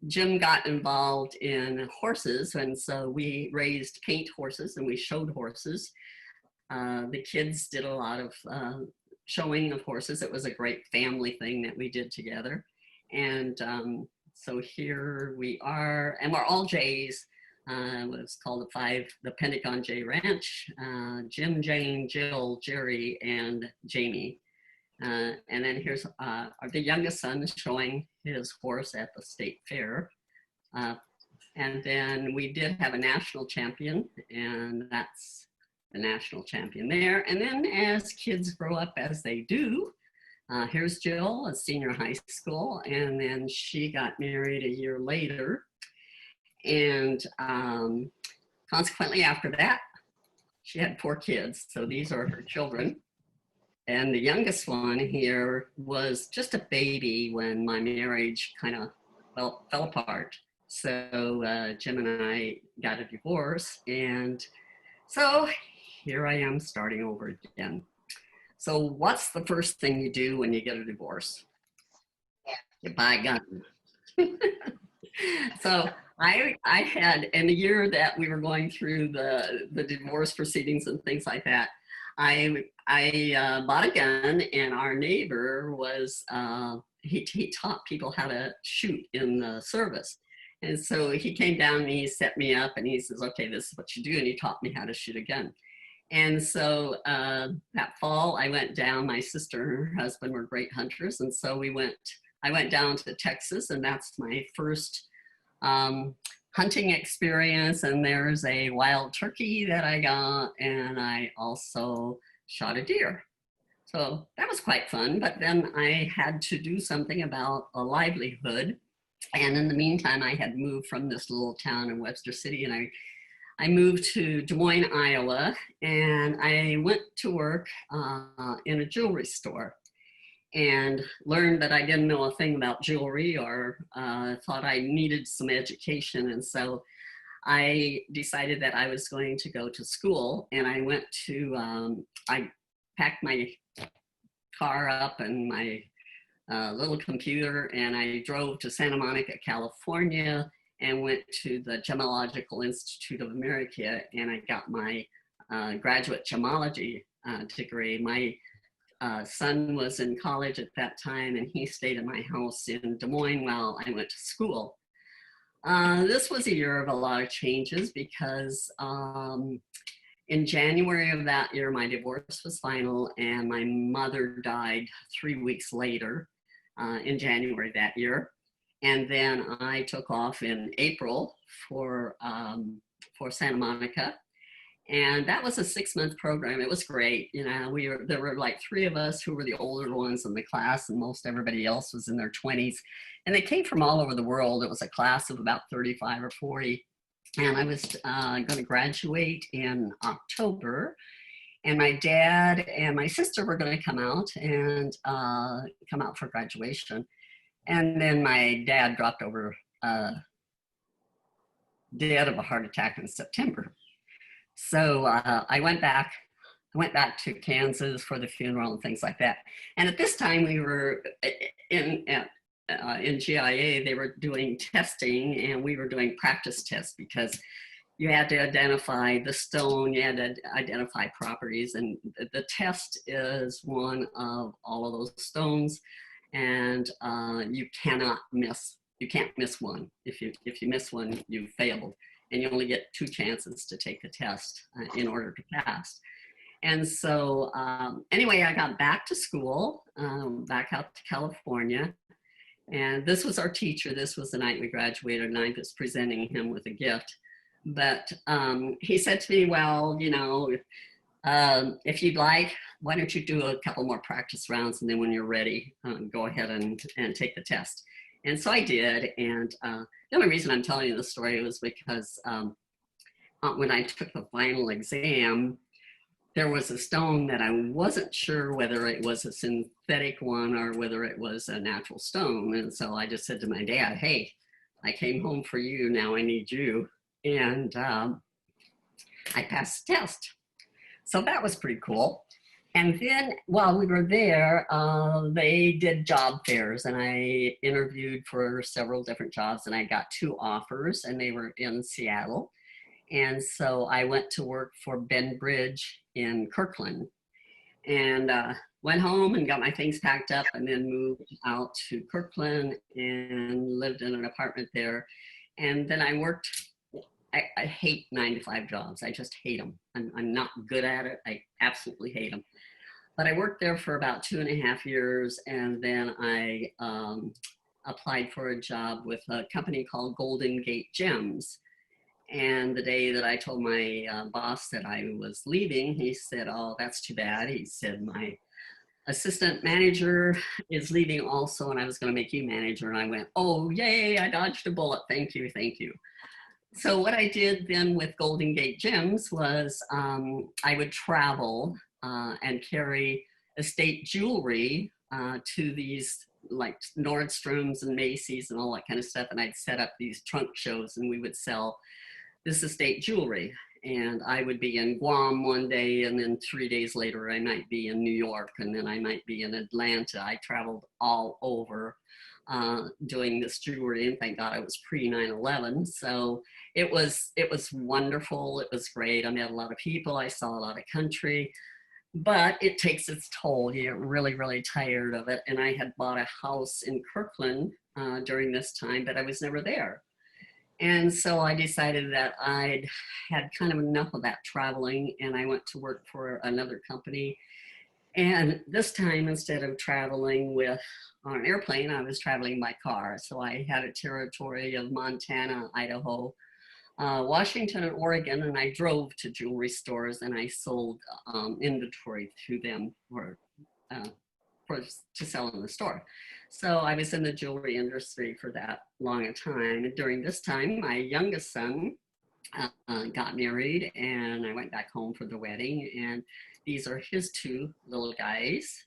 Jim got involved in horses, and so we raised paint horses and we showed horses. The kids did a lot of showing of horses. It was a great family thing that we did together. And so here we are, and we're all Jays. It's called the Pentagon J Ranch. Jim, Jane, Jill, Jerry, and Jamie. And then here's the youngest son showing his horse at the state fair. And then we did have a national champion, and that's the national champion there. And then as kids grow up as they do, here's Jill, a senior high school, and then she got married a year later. And consequently after that, she had 4 kids. So these are her children. And the youngest one here was just a baby when my marriage kind of fell apart. So Jim and I got a divorce. And so here I am starting over again. So what's the first thing you do when you get a divorce? You buy a gun. So I had, in the year that we were going through the divorce proceedings and things like that, I bought a gun, and our neighbor was, he taught people how to shoot in the service. And so he came down and he set me up and he says, okay, this is what you do. And he taught me how to shoot a gun. And so that fall I went down, my sister and her husband were great hunters. And so I went down to Texas, and that's my first hunting experience. And there's a wild turkey that I got, and I also shot a deer. So that was quite fun, but then I had to do something about a livelihood. And in the meantime, I had moved from this little town in Webster City, and I moved to Des Moines, Iowa, and I went to work in a jewelry store and learned that I didn't know a thing about jewelry, or thought I needed some education. And so I decided that I was going to go to school, and I went to, I packed my car up and my little computer, and I drove to Santa Monica, California, and went to the Gemological Institute of America, and I got my graduate gemology degree. My son was in college at that time, and he stayed in my house in Des Moines while I went to school. This was a year of a lot of changes because in January of that year, my divorce was final, and my mother died 3 weeks later in January that year. And then I took off in April for Santa Monica. And that was a 6-month program. It was great. You know, there were like 3 of us who were the older ones in the class, and most everybody else was in their 20s. And they came from all over the world. It was a class of about 35 or 40. And I was going to graduate in October. And my dad and my sister were going to come out for graduation. And then my dad dropped over dead of a heart attack in September. So I went back to Kansas for the funeral and things like that. And at this time we were in GIA, they were doing testing, and we were doing practice tests because you had to identify the stone, you had to identify properties, and the test is one of all of those stones, and you can't miss one. If you miss one, you failed, and you only get 2 chances to take the test in order to pass. And so anyway, I got back to school, back out to California, and this was our teacher. This was the night we graduated, and I was presenting him with a gift. But he said to me, well, you know, if you'd like, why don't you do a couple more practice rounds, and then when you're ready, go ahead and take the test. And so I did. And the only reason I'm telling you this story was because when I took the final exam, there was a stone that I wasn't sure whether it was a synthetic one or whether it was a natural stone. And so I just said to my dad, hey, I came home for you, now I need you. And I passed the test. So that was pretty cool. And then while we were there, they did job fairs, and I interviewed for several different jobs, and I got 2 offers, and they were in Seattle. And so I went to work for Ben Bridge in Kirkland, and went home and got my things packed up, and then moved out to Kirkland and lived in an apartment there. And then I worked, I hate 9-to-5 jobs. I just hate them. I'm not good at it. I absolutely hate them. But I worked there for about 2.5 years, and then I applied for a job with a company called Golden Gate Gems. And the day that I told my boss that I was leaving, he said, "Oh, that's too bad." He said, "My assistant manager is leaving also, and I was going to make you manager." And I went, "Oh, yay, I dodged a bullet. Thank you, thank you." So what I did then with Golden Gate Gems was I would travel and carry estate jewelry to these like Nordstroms and Macy's and all that kind of stuff. And I'd set up these trunk shows, and we would sell this estate jewelry. And I would be in Guam one day, and then 3 days later I might be in New York, and then I might be in Atlanta. I traveled all over doing this jewelry, and thank God I was pre 9/11. So it was wonderful. It was great. I met a lot of people. I saw a lot of country, but it takes its toll. You get really, really tired of it. And I had bought a house in Kirkland during this time, but I was never there. And so I decided that I'd had kind of enough of that traveling, and I went to work for another company. And this time, instead of traveling on an airplane, I was traveling by car. So I had a territory of Montana, Idaho, Washington, and Oregon, and I drove to jewelry stores, and I sold inventory to them to sell in the store. So I was in the jewelry industry for that long a time. And during this time, my youngest son got married, and I went back home for the wedding. And these are his 2 little guys.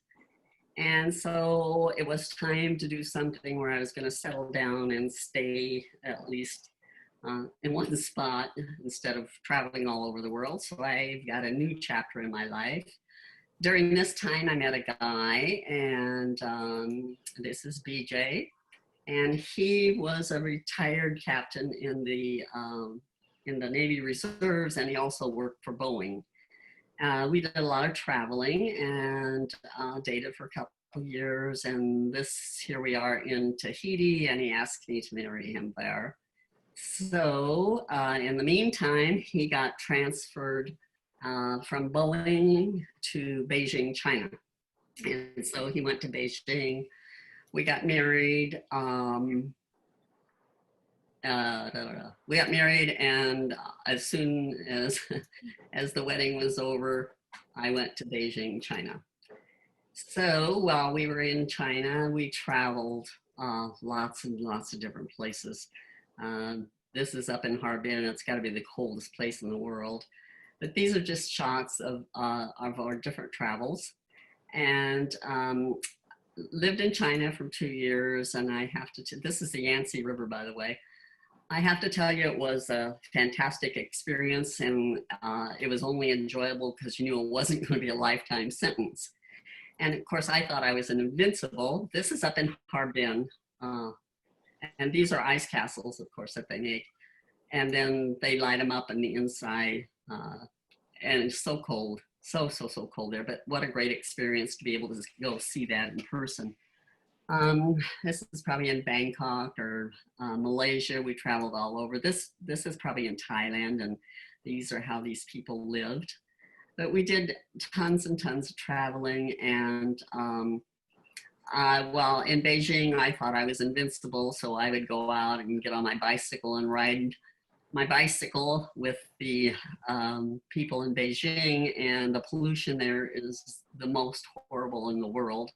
And so it was time to do something where I was going to settle down and stay at least in one spot instead of traveling all over the world. So I got a new chapter in my life. During this time, I met a guy, and this is BJ, and he was a retired captain in the Navy Reserves, and he also worked for Boeing. We did a lot of traveling and dated for a couple of years, and here we are in Tahiti, and he asked me to marry him there. So in the meantime, he got transferred from Boeing to Beijing, China. And so he went to Beijing. We got married. We got married, and as soon as the wedding was over, I went to Beijing, China. So while we were in China, we traveled lots and lots of different places. This is up in Harbin. It's got to be the coldest place in the world. But these are just shots of our different travels. And lived in China for 2 years, and I have to, this is the Yangtze River, by the way. I have to tell you, it was a fantastic experience, and it was only enjoyable because you knew it wasn't going to be a lifetime sentence. And of course, I thought I was an invincible. This is up in Harbin, and these are ice castles, of course, that they make. And then they light them up on the inside, and it's so cold, so cold there. But what a great experience to be able to go see that in person. This is probably in Bangkok or Malaysia. We traveled all over. This is probably in Thailand, and these are how these people lived. But we did tons and tons of traveling, and well, in Beijing, I thought I was invincible, so I would go out and get on my bicycle and ride my bicycle with the people in Beijing, and the pollution there is the most horrible in the world.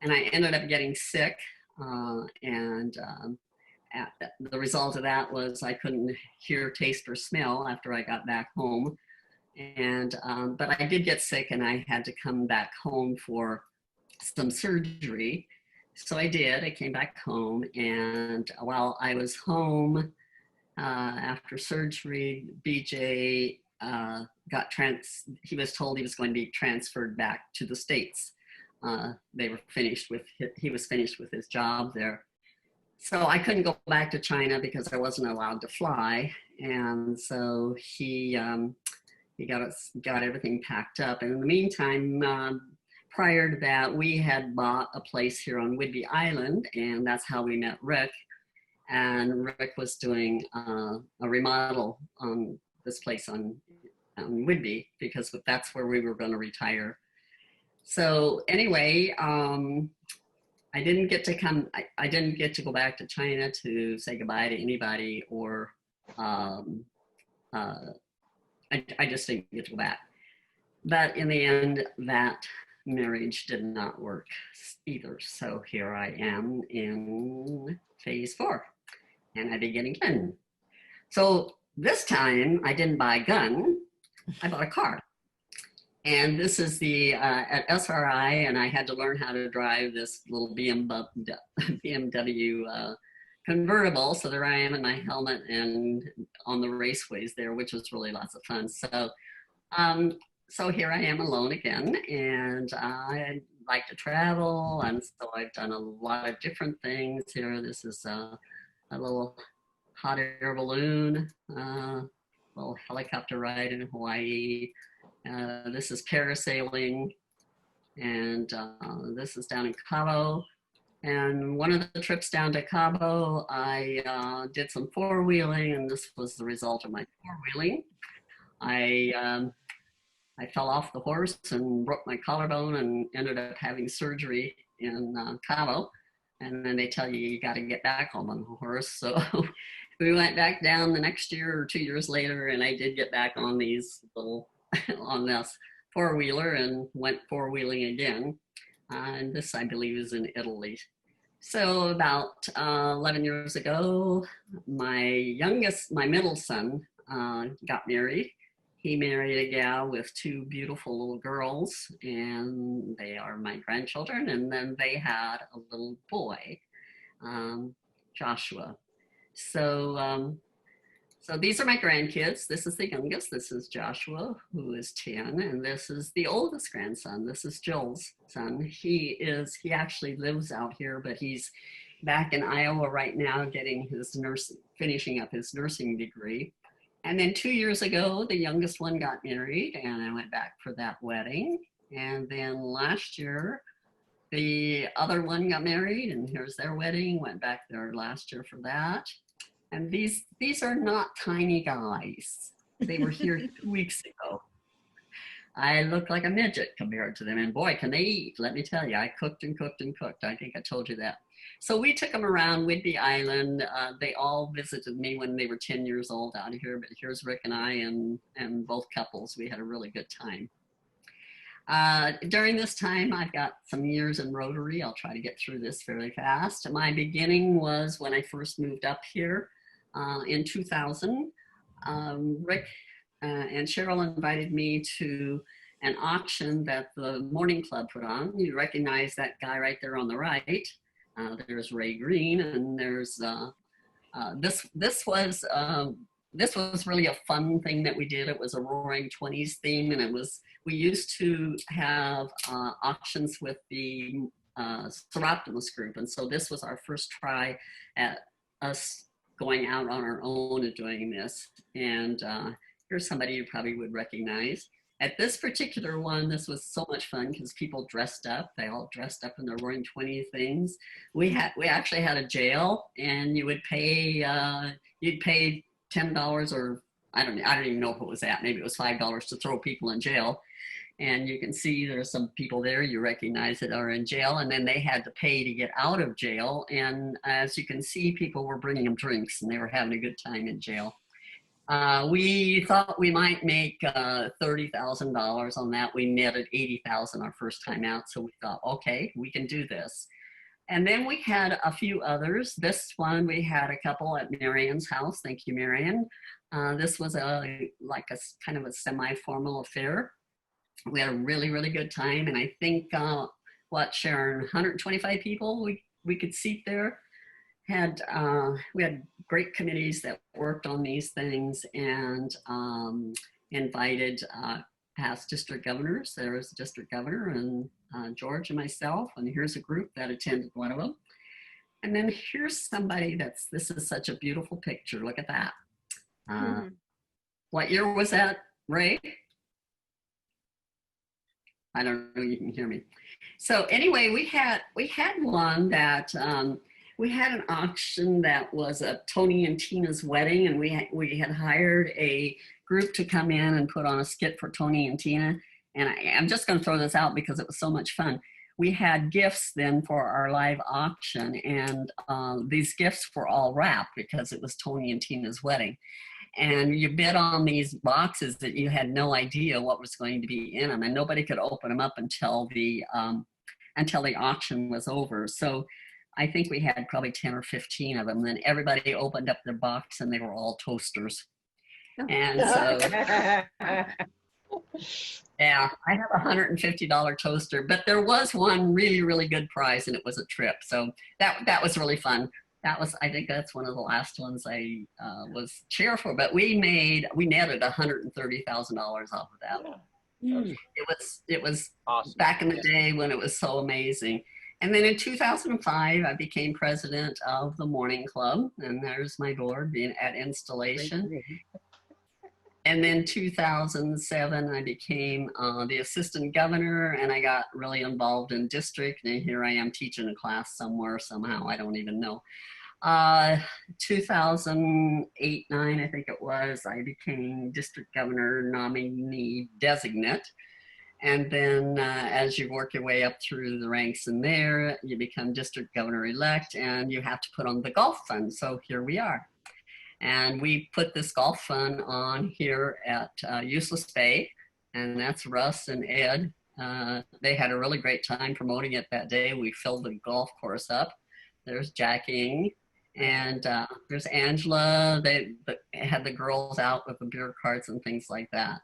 And I ended up getting sick, and the result of that was I couldn't hear, taste, or smell after I got back home. And but I did get sick, and I had to come back home for some surgery. So I did. I came back home, and while I was home after surgery, BJ he was told he was going to be transferred back to the States. He was finished with his job there. So I couldn't go back to China because I wasn't allowed to fly. And so he got everything packed up. And in the meantime, prior to that, we had bought a place here on Whidbey Island, and that's how we met Rick. And Rick was doing a remodel on this place on Whidbey because that's where we were going to retire. So anyway, I didn't get to go back to China to say goodbye to anybody, or I just didn't get to go back. But in the end, that marriage did not work either. So here I am in phase 4, and I begin again. So this time I didn't buy a gun, I bought a car. And this is the at SRI, and I had to learn how to drive this little BMW convertible. So there I am in my helmet and on the raceways there, which was really lots of fun. So, so here I am alone again, and I like to travel, and so I've done a lot of different things here. This is a little hot air balloon, little helicopter ride in Hawaii. This is parasailing, and this is down in Cabo. And one of the trips down to Cabo, I did some four-wheeling, and this was the result of my four-wheeling. I fell off the horse and broke my collarbone and ended up having surgery in Cabo. And then they tell you got to get back home on the horse. So we went back down the next year or 2 years later, and I did get back on these little on this four-wheeler and went four-wheeling again. And this, I believe, is in Italy. So about 11 years ago, my middle son got married. He married a gal with 2 beautiful little girls, and they are my grandchildren. And then they had a little boy, Joshua. So these are my grandkids. This is the youngest. This is Joshua, who is 10, and this is the oldest grandson. This is Jill's son. He actually lives out here, but he's back in Iowa right now finishing up his nursing degree. And then 2 years ago, the youngest one got married, and I went back for that wedding. And then last year, the other one got married, and here's their wedding. Went back there last year for that. And these are not tiny guys. They were here 2 weeks ago. I look like a midget compared to them, and boy, can they eat. Let me tell you, I cooked and cooked and cooked. I think I told you that. So we took them around Whidbey Island. They all visited me when they were 10 years old out here, but here's Rick and I and both couples. We had a really good time. During this time, I've got some years in Rotary. I'll try to get through this fairly fast. My beginning was when I first moved up here in 2000. Rick and Cheryl invited me to an auction that the Morning Club put on. You recognize that guy right there on the right. There's Ray Green, and there's this was really a fun thing that we did. It was a Roaring 20s theme, and we used to have auctions with the Seroptimus group, and so this was our first try at us going out on our own and doing this. And here's somebody you probably would recognize. At this particular one, this was so much fun because people dressed up. They all dressed up in their Roaring 20 things. We actually had a jail, and you would pay you'd pay $10, or I don't even know what it was at. Maybe it was $5 to throw people in jail. And you can see there's some people there you recognize that are in jail, and then they had to pay to get out of jail. And as you can see, people were bringing them drinks, and they were having a good time in jail. We thought we might make $30,000 on that. We netted $80,000 our first time out, so we thought, okay, we can do this. And then we had a few others. This one, we had a couple at Marianne's house. Thank you, Marianne. This was like a kind of a semi-formal affair. We had a really, really good time. And I think, Sharon, 125 people we could seat there. We had great committees that worked on these things, and invited past district governors. There was a district governor and George and myself, and here's a group that attended one of them. And then here's somebody this is such a beautiful picture. Look at that. What year was that, Ray? I don't know, you can hear me. So anyway, we had one that, we had an auction that was a Tony and Tina's wedding, and we had hired a group to come in and put on a skit for Tony and Tina. And I'm just gonna throw this out because it was so much fun. We had gifts then for our live auction, and these gifts were all wrapped because it was Tony and Tina's wedding. And you bid on these boxes that you had no idea what was going to be in them, and nobody could open them up until the auction was over. So I think we had probably 10 or 15 of them. Then everybody opened up their box, and they were all toasters. And so, yeah, I have a $150 toaster, but there was one really, really good prize, and it was a trip. So that was really fun. I think that's one of the last ones I was chair for, but we netted $130,000 off of that. It was awesome. Back in the day when it was so amazing. And then in 2005, I became president of the Morning Club, and there's my board being at installation. And then 2007, I became the assistant governor, and I got really involved in district, and here I am teaching a class somewhere, somehow, I don't even know. 2008, 9, I think it was, I became district governor nominee designate. And then as you work your way up through the ranks in there, you become district governor-elect, and you have to put on the golf fund. So here we are. And we put this golf fund on here at Useless Bay, and that's Russ and Ed. They had a really great time promoting it that day. We filled the golf course up. There's Jackie, and there's Angela. They had the girls out with the beer carts and things like that.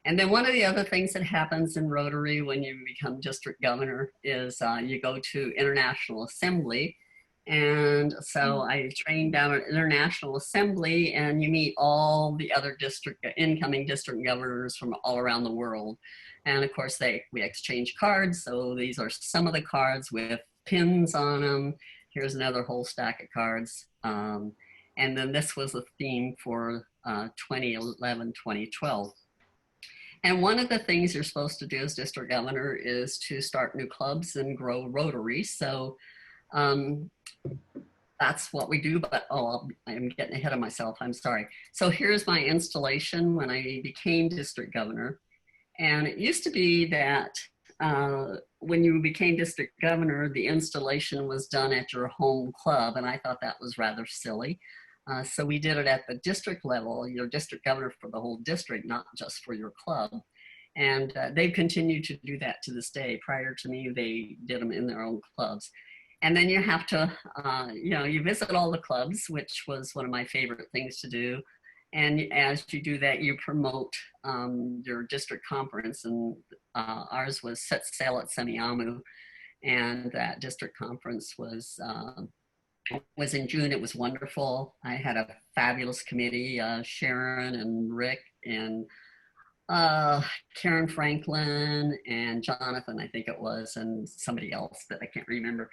And then one of the other things that happens in Rotary when you become district governor is you go to International Assembly. And so I trained down at International Assembly, and you meet all the other incoming district governors from all around the world. And of course, we exchange cards. So these are some of the cards with pins on them. Here's another whole stack of cards. And then this was a theme for 2011, 2012. And one of the things you're supposed to do as district governor is to start new clubs and grow Rotary. So that's what we do, but I'm getting ahead of myself, I'm sorry. So here's my installation when I became district governor. And it used to be that when you became district governor, the installation was done at your home club, and I thought that was rather silly. So we did it at the district level. You're district governor for the whole district, not just for your club. And they've continued to do that to this day. Prior to me, they did them in their own clubs. And then you have to, you visit all the clubs, which was one of my favorite things to do. And as you do that, you promote your district conference. And ours was set sail at Semiahmoo. And that district conference was in June. It was wonderful. I had a fabulous committee, Sharon and Rick and Karen Franklin and Jonathan, I think it was, and somebody else that I can't remember.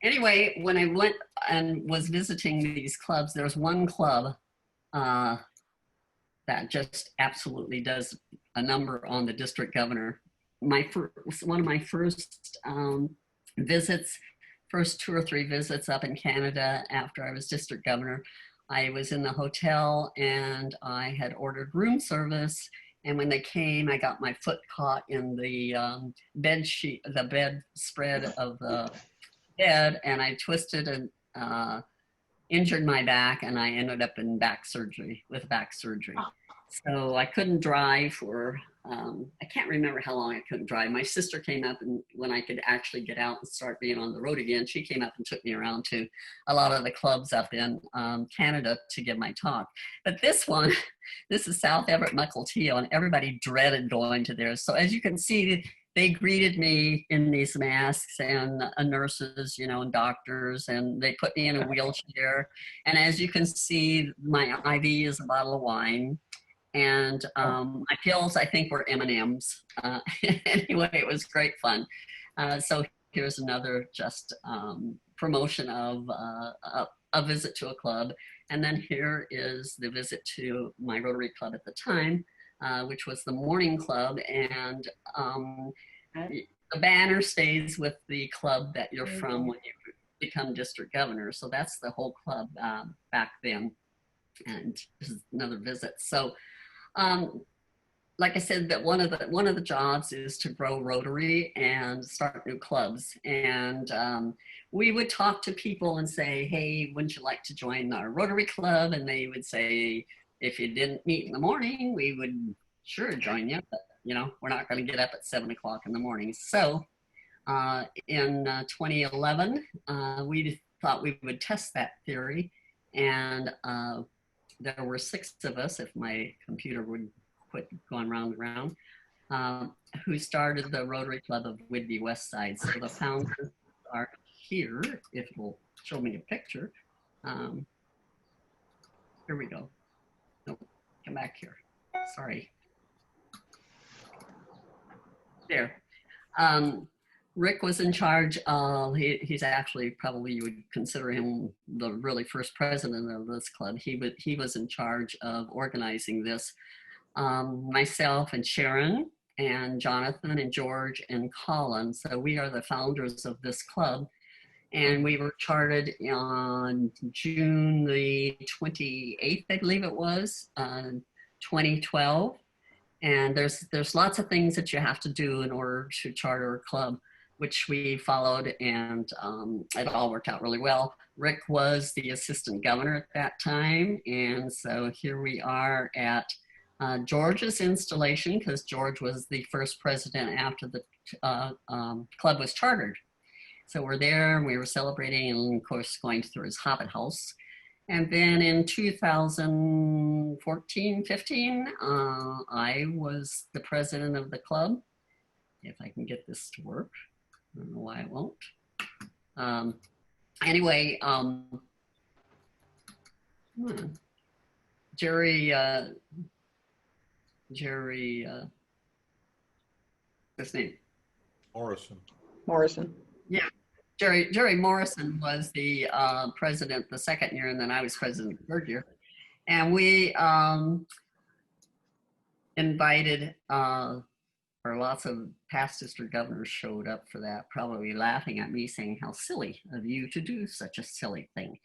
Anyway, when I went and was visiting these clubs, there was one club that just absolutely does a number on the district governor. One of my first visits, first 2 or 3 visits up in Canada after I was district governor, I was in the hotel and I had ordered room service. And when they came, I got my foot caught in the bed spread of the bed, and I twisted and injured my back, and I ended up in back surgery. So I couldn't drive for, I can't remember how long I couldn't drive. My sister came up, and when I could actually get out and start being on the road again, she came up and took me around to a lot of the clubs up in Canada to give my talk. But this is South Everett Mukilteo, and everybody dreaded going to there. So as you can see, they greeted me in these masks, and nurses, you know, and doctors, and they put me in a wheelchair. And as you can see, my IV is a bottle of wine. And my pills, I think, were M&Ms. Anyway, it was great fun. So here's another just promotion of a visit to a club. And then here is the visit to my Rotary Club at the time, which was the morning club. And the banner stays with the club that you're from when you become district governor. So that's the whole club back then. And this is another visit. So like I said, that one of the jobs is to grow Rotary and start new clubs. And we would talk to people and say, hey, wouldn't you like to join our Rotary Club? And they would say, if you didn't meet in the morning, we would sure join you, but you know, we're not going to get up at 7 o'clock in the morning. So in 2011, we thought we would test that theory. And there were 6 of us, if my computer would quit going round and round, who started the Rotary Club of Whidbey West Side. So the founders are here, if it will show me a picture. Here we go. Nope, come back here. Sorry. There. Rick was in charge. He's actually, probably you would consider him the really first president of this club. He was in charge of organizing this. Myself and Sharon and Jonathan and George and Colin. So we are the founders of this club. And we were chartered on June the 28th, I believe it was, 2012. And there's lots of things that you have to do in order to charter a club, which we followed, and it all worked out really well. Rick was the assistant governor at that time. And so here we are at George's installation, because George was the first president after the club was chartered. So we're there and we were celebrating, and of course going through his Hobbit house. And then in 2014, 15, I was the president of the club. If I can get this to work, I don't know why it won't. Anyway, Jerry, his name? Morrison. Yeah, Jerry Morrison was the president the second year, and then I was president the third year. And we invited, or lots of past district governors showed up for that, probably laughing at me saying, how silly of you to do such a silly thing.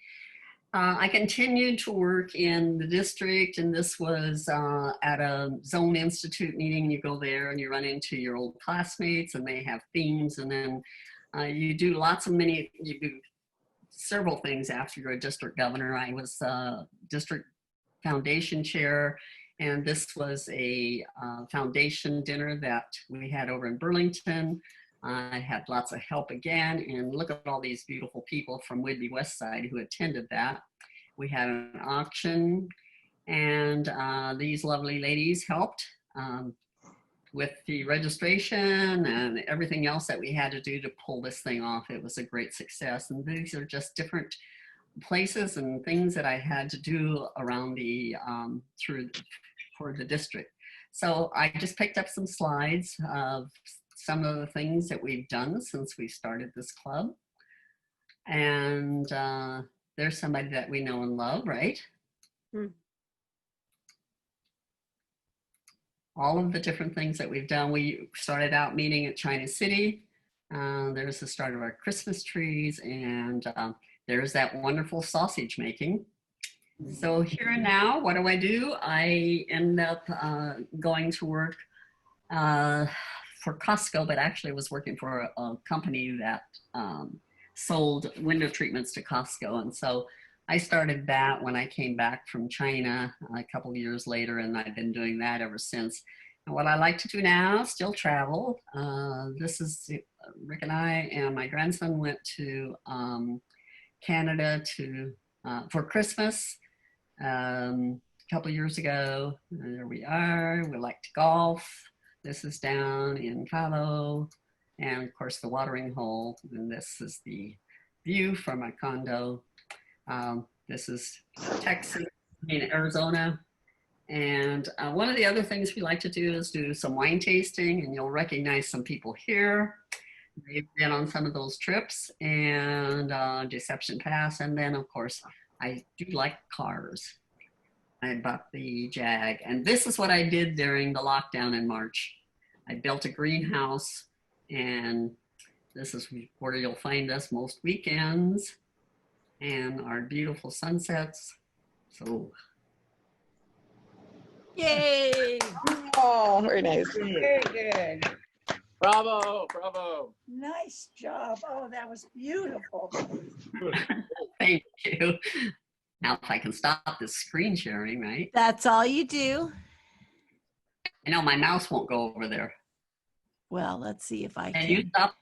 I continued to work in the district, and this was at a Zone Institute meeting. You go there and you run into your old classmates, and they have themes, and then you do you do several things after you're a district governor. I was district foundation chair, and this was a foundation dinner that we had over in Burlington. I had lots of help again, and look at all these beautiful people from Whidbey West Side who attended that. We had an auction, and these lovely ladies helped with the registration and everything else that we had to do to pull this thing off. It was a great success, and these are just different places and things that I had to do around the for the district. So I just picked up some slides of some of the things that we've done since we started this club. And there's somebody that we know and love, right? All of the different things that we've done. We started out meeting at China City. There's the start of our Christmas trees, and there's that wonderful sausage making. So here and now, what do? I end up going to work for Costco, but actually was working for a company that sold window treatments to Costco. And so I started that when I came back from China a couple of years later, and I've been doing that ever since. And what I like to do now, still travel. This is Rick and I and my grandson went to Canada for Christmas a couple of years ago. And there we are. We like to golf. This is down in Cabo, and of course the watering hole. And this is the view from my condo. This is Texas, Arizona. And one of the other things we like to do is do some wine tasting, and you'll recognize some people here. They've been on some of those trips, and Deception Pass. And then, of course, I do like cars. I bought the Jag. And this is what I did during the lockdown in March. I built a greenhouse, and this is where you'll find us most weekends, and our beautiful sunsets. So. Yay! Oh, very nice. Very good. Bravo, bravo. Nice job. Oh, that was beautiful. Thank you. Now, if I can stop this screen sharing, right? That's all you do. I know my mouse won't go over there. Well, let's see if I Can can. you stop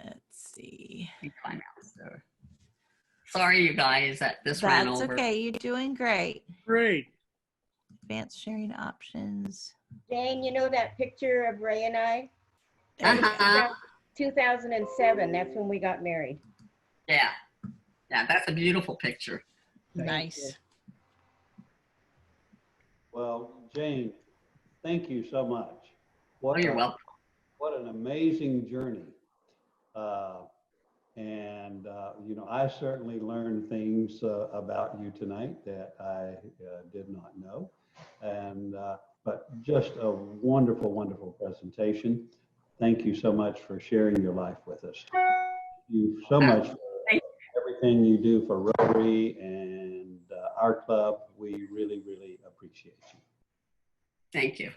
Let's see. my mouse there? Sorry, you guys, that this ran That's over. okay. You're doing great. Great. Advanced sharing options. Jane, you know that picture of Ray and I? Uh-huh. 2007, that's when we got married. Yeah. Yeah, that's a beautiful picture. Nice. Well, Jane, thank you so much. Oh, you're welcome. What an amazing journey. You know, I certainly learned things about you tonight that I did not know. But just a wonderful, wonderful presentation. Thank you so much for sharing your life with us. Thank you so much for everything you do for Rotary and our club. We really, really appreciate you. Thank you.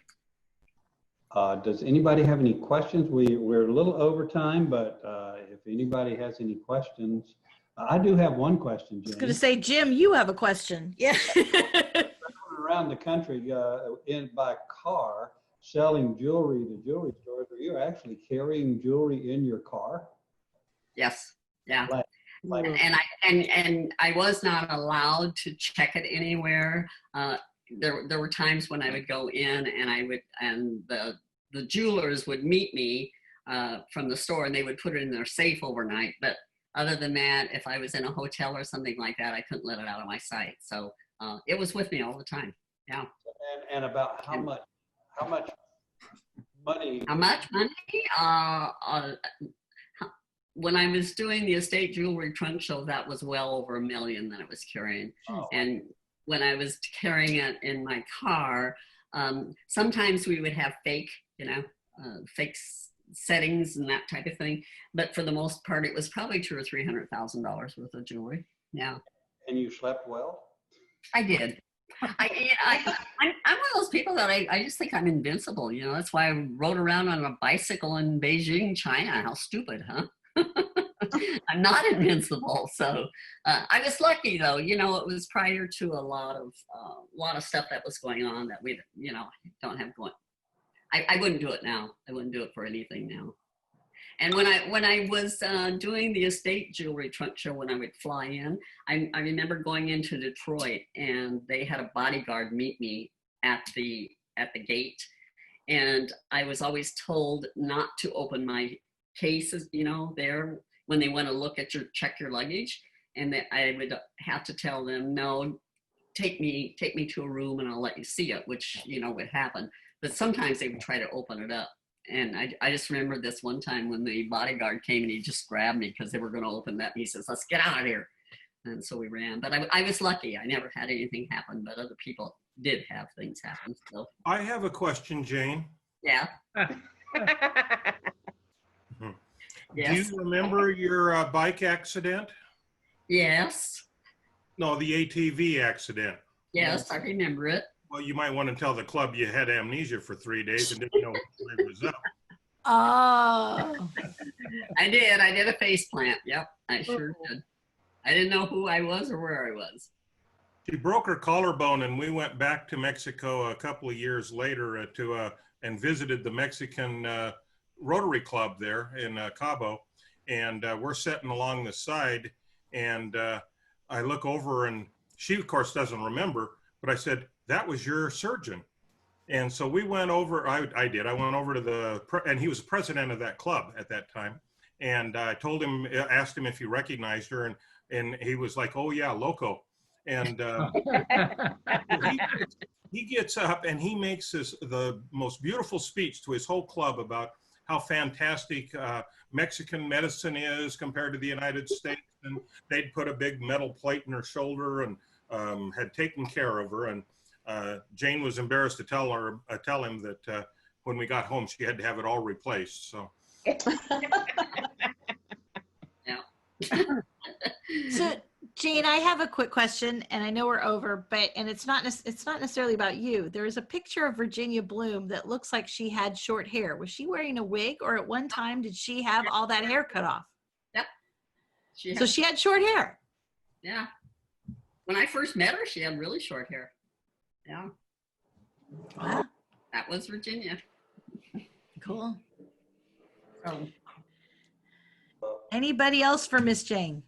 Does anybody have any questions? We're a little over time, but if anybody has any questions, I do have one question, Jane. I was going to say, Jim, you have a question. Yeah. Around the country by car selling jewelry to jewelry stores. Are you actually carrying jewelry in your car? Yes. Yeah. Like, and I was not allowed to check it anywhere. There were times when I would go in and the jewelers would meet me from the store, and they would put it in their safe overnight. But other than that, if I was in a hotel or something like that, I couldn't let it out of my sight. So it was with me all the time. Yeah. And about how much money? How much money? When I was doing the estate jewelry trunk show, that was well over $1 million that I was carrying. Oh. And when I was carrying it in my car, sometimes we would have fake, fake settings and that type of thing. But for the most part, it was probably $200,000 or $300,000 worth of jewelry. Yeah. And you slept well? I did. I'm one of those people that I just think I'm invincible. That's why I rode around on a bicycle in Beijing, China. How stupid, huh? I'm not invincible. So I was lucky, though. It was prior to a lot of stuff that was going on that we, don't have going. I wouldn't do it now. I wouldn't do it for anything now. And when I was doing the estate jewelry trunk show, when I would fly in, I remember going into Detroit, and they had a bodyguard meet me at the gate, and I was always told not to open my cases, there when they want to check your luggage, and that I would have to tell them, no, take me to a room and I'll let you see it, which would happen. But sometimes they would try to open it up. And I just remember this one time when the bodyguard came and he just grabbed me because they were going to open that. And he says, let's get out of here. And so we ran. But I was lucky. I never had anything happen, but other people did have things happen. So. I have a question, Jane. Yeah. Yes. Do you remember your bike accident? Yes. No, the ATV accident. Yes, I remember it. Well, you might want to tell the club you had amnesia for 3 days and didn't know what was up. Oh. I did a face plant. Yep, I sure did. I didn't know who I was or where I was. She broke her collarbone, and we went back to Mexico a couple of years later and visited the Mexican Rotary Club there in Cabo. And we're sitting along the side, and I look over, and she, of course, doesn't remember, but I said, that was your surgeon. And so we went over, I went over to and he was president of that club at that time. And I told him, asked him if he recognized her, and he was like, oh yeah, Loco. And he gets up and he makes the most beautiful speech to his whole club about how fantastic Mexican medicine is compared to the United States. And they'd put a big metal plate in her shoulder and had taken care of her. And Jane was embarrassed to tell him that when we got home, she had to have it all replaced. So. So Jane, I have a quick question, and I know we're over, and it's not necessarily about you. There is a picture of Virginia Bloom that looks like she had short hair. Was she wearing a wig, or at one time did she have all that hair cut off? Yep. So she had short hair. Yeah. When I first met her, she had really short hair. Yeah. Wow. That was Virginia. Cool. So. Anybody else for Miss Jane?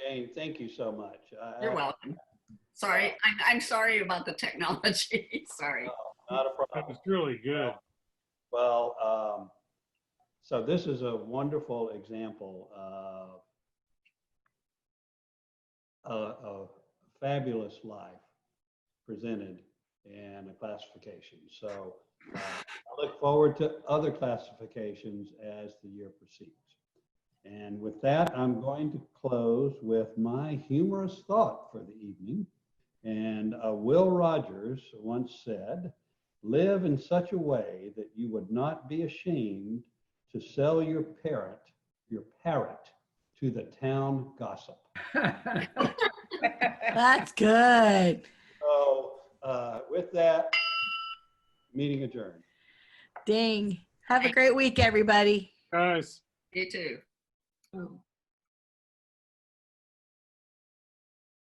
Jane, thank you so much. You're welcome. Sorry, I'm sorry about the technology. Sorry. No, not a problem. That was really good. Well, so this is a wonderful example of a fabulous life presented in a classification. So I look forward to other classifications as the year proceeds. And with that, I'm going to close with my humorous thought for the evening. And Will Rogers once said, "Live in such a way that you would not be ashamed to sell your parrot to the town gossip." That's good. So with that, meeting adjourned. Dang. Have a great week, everybody. Guys. You too.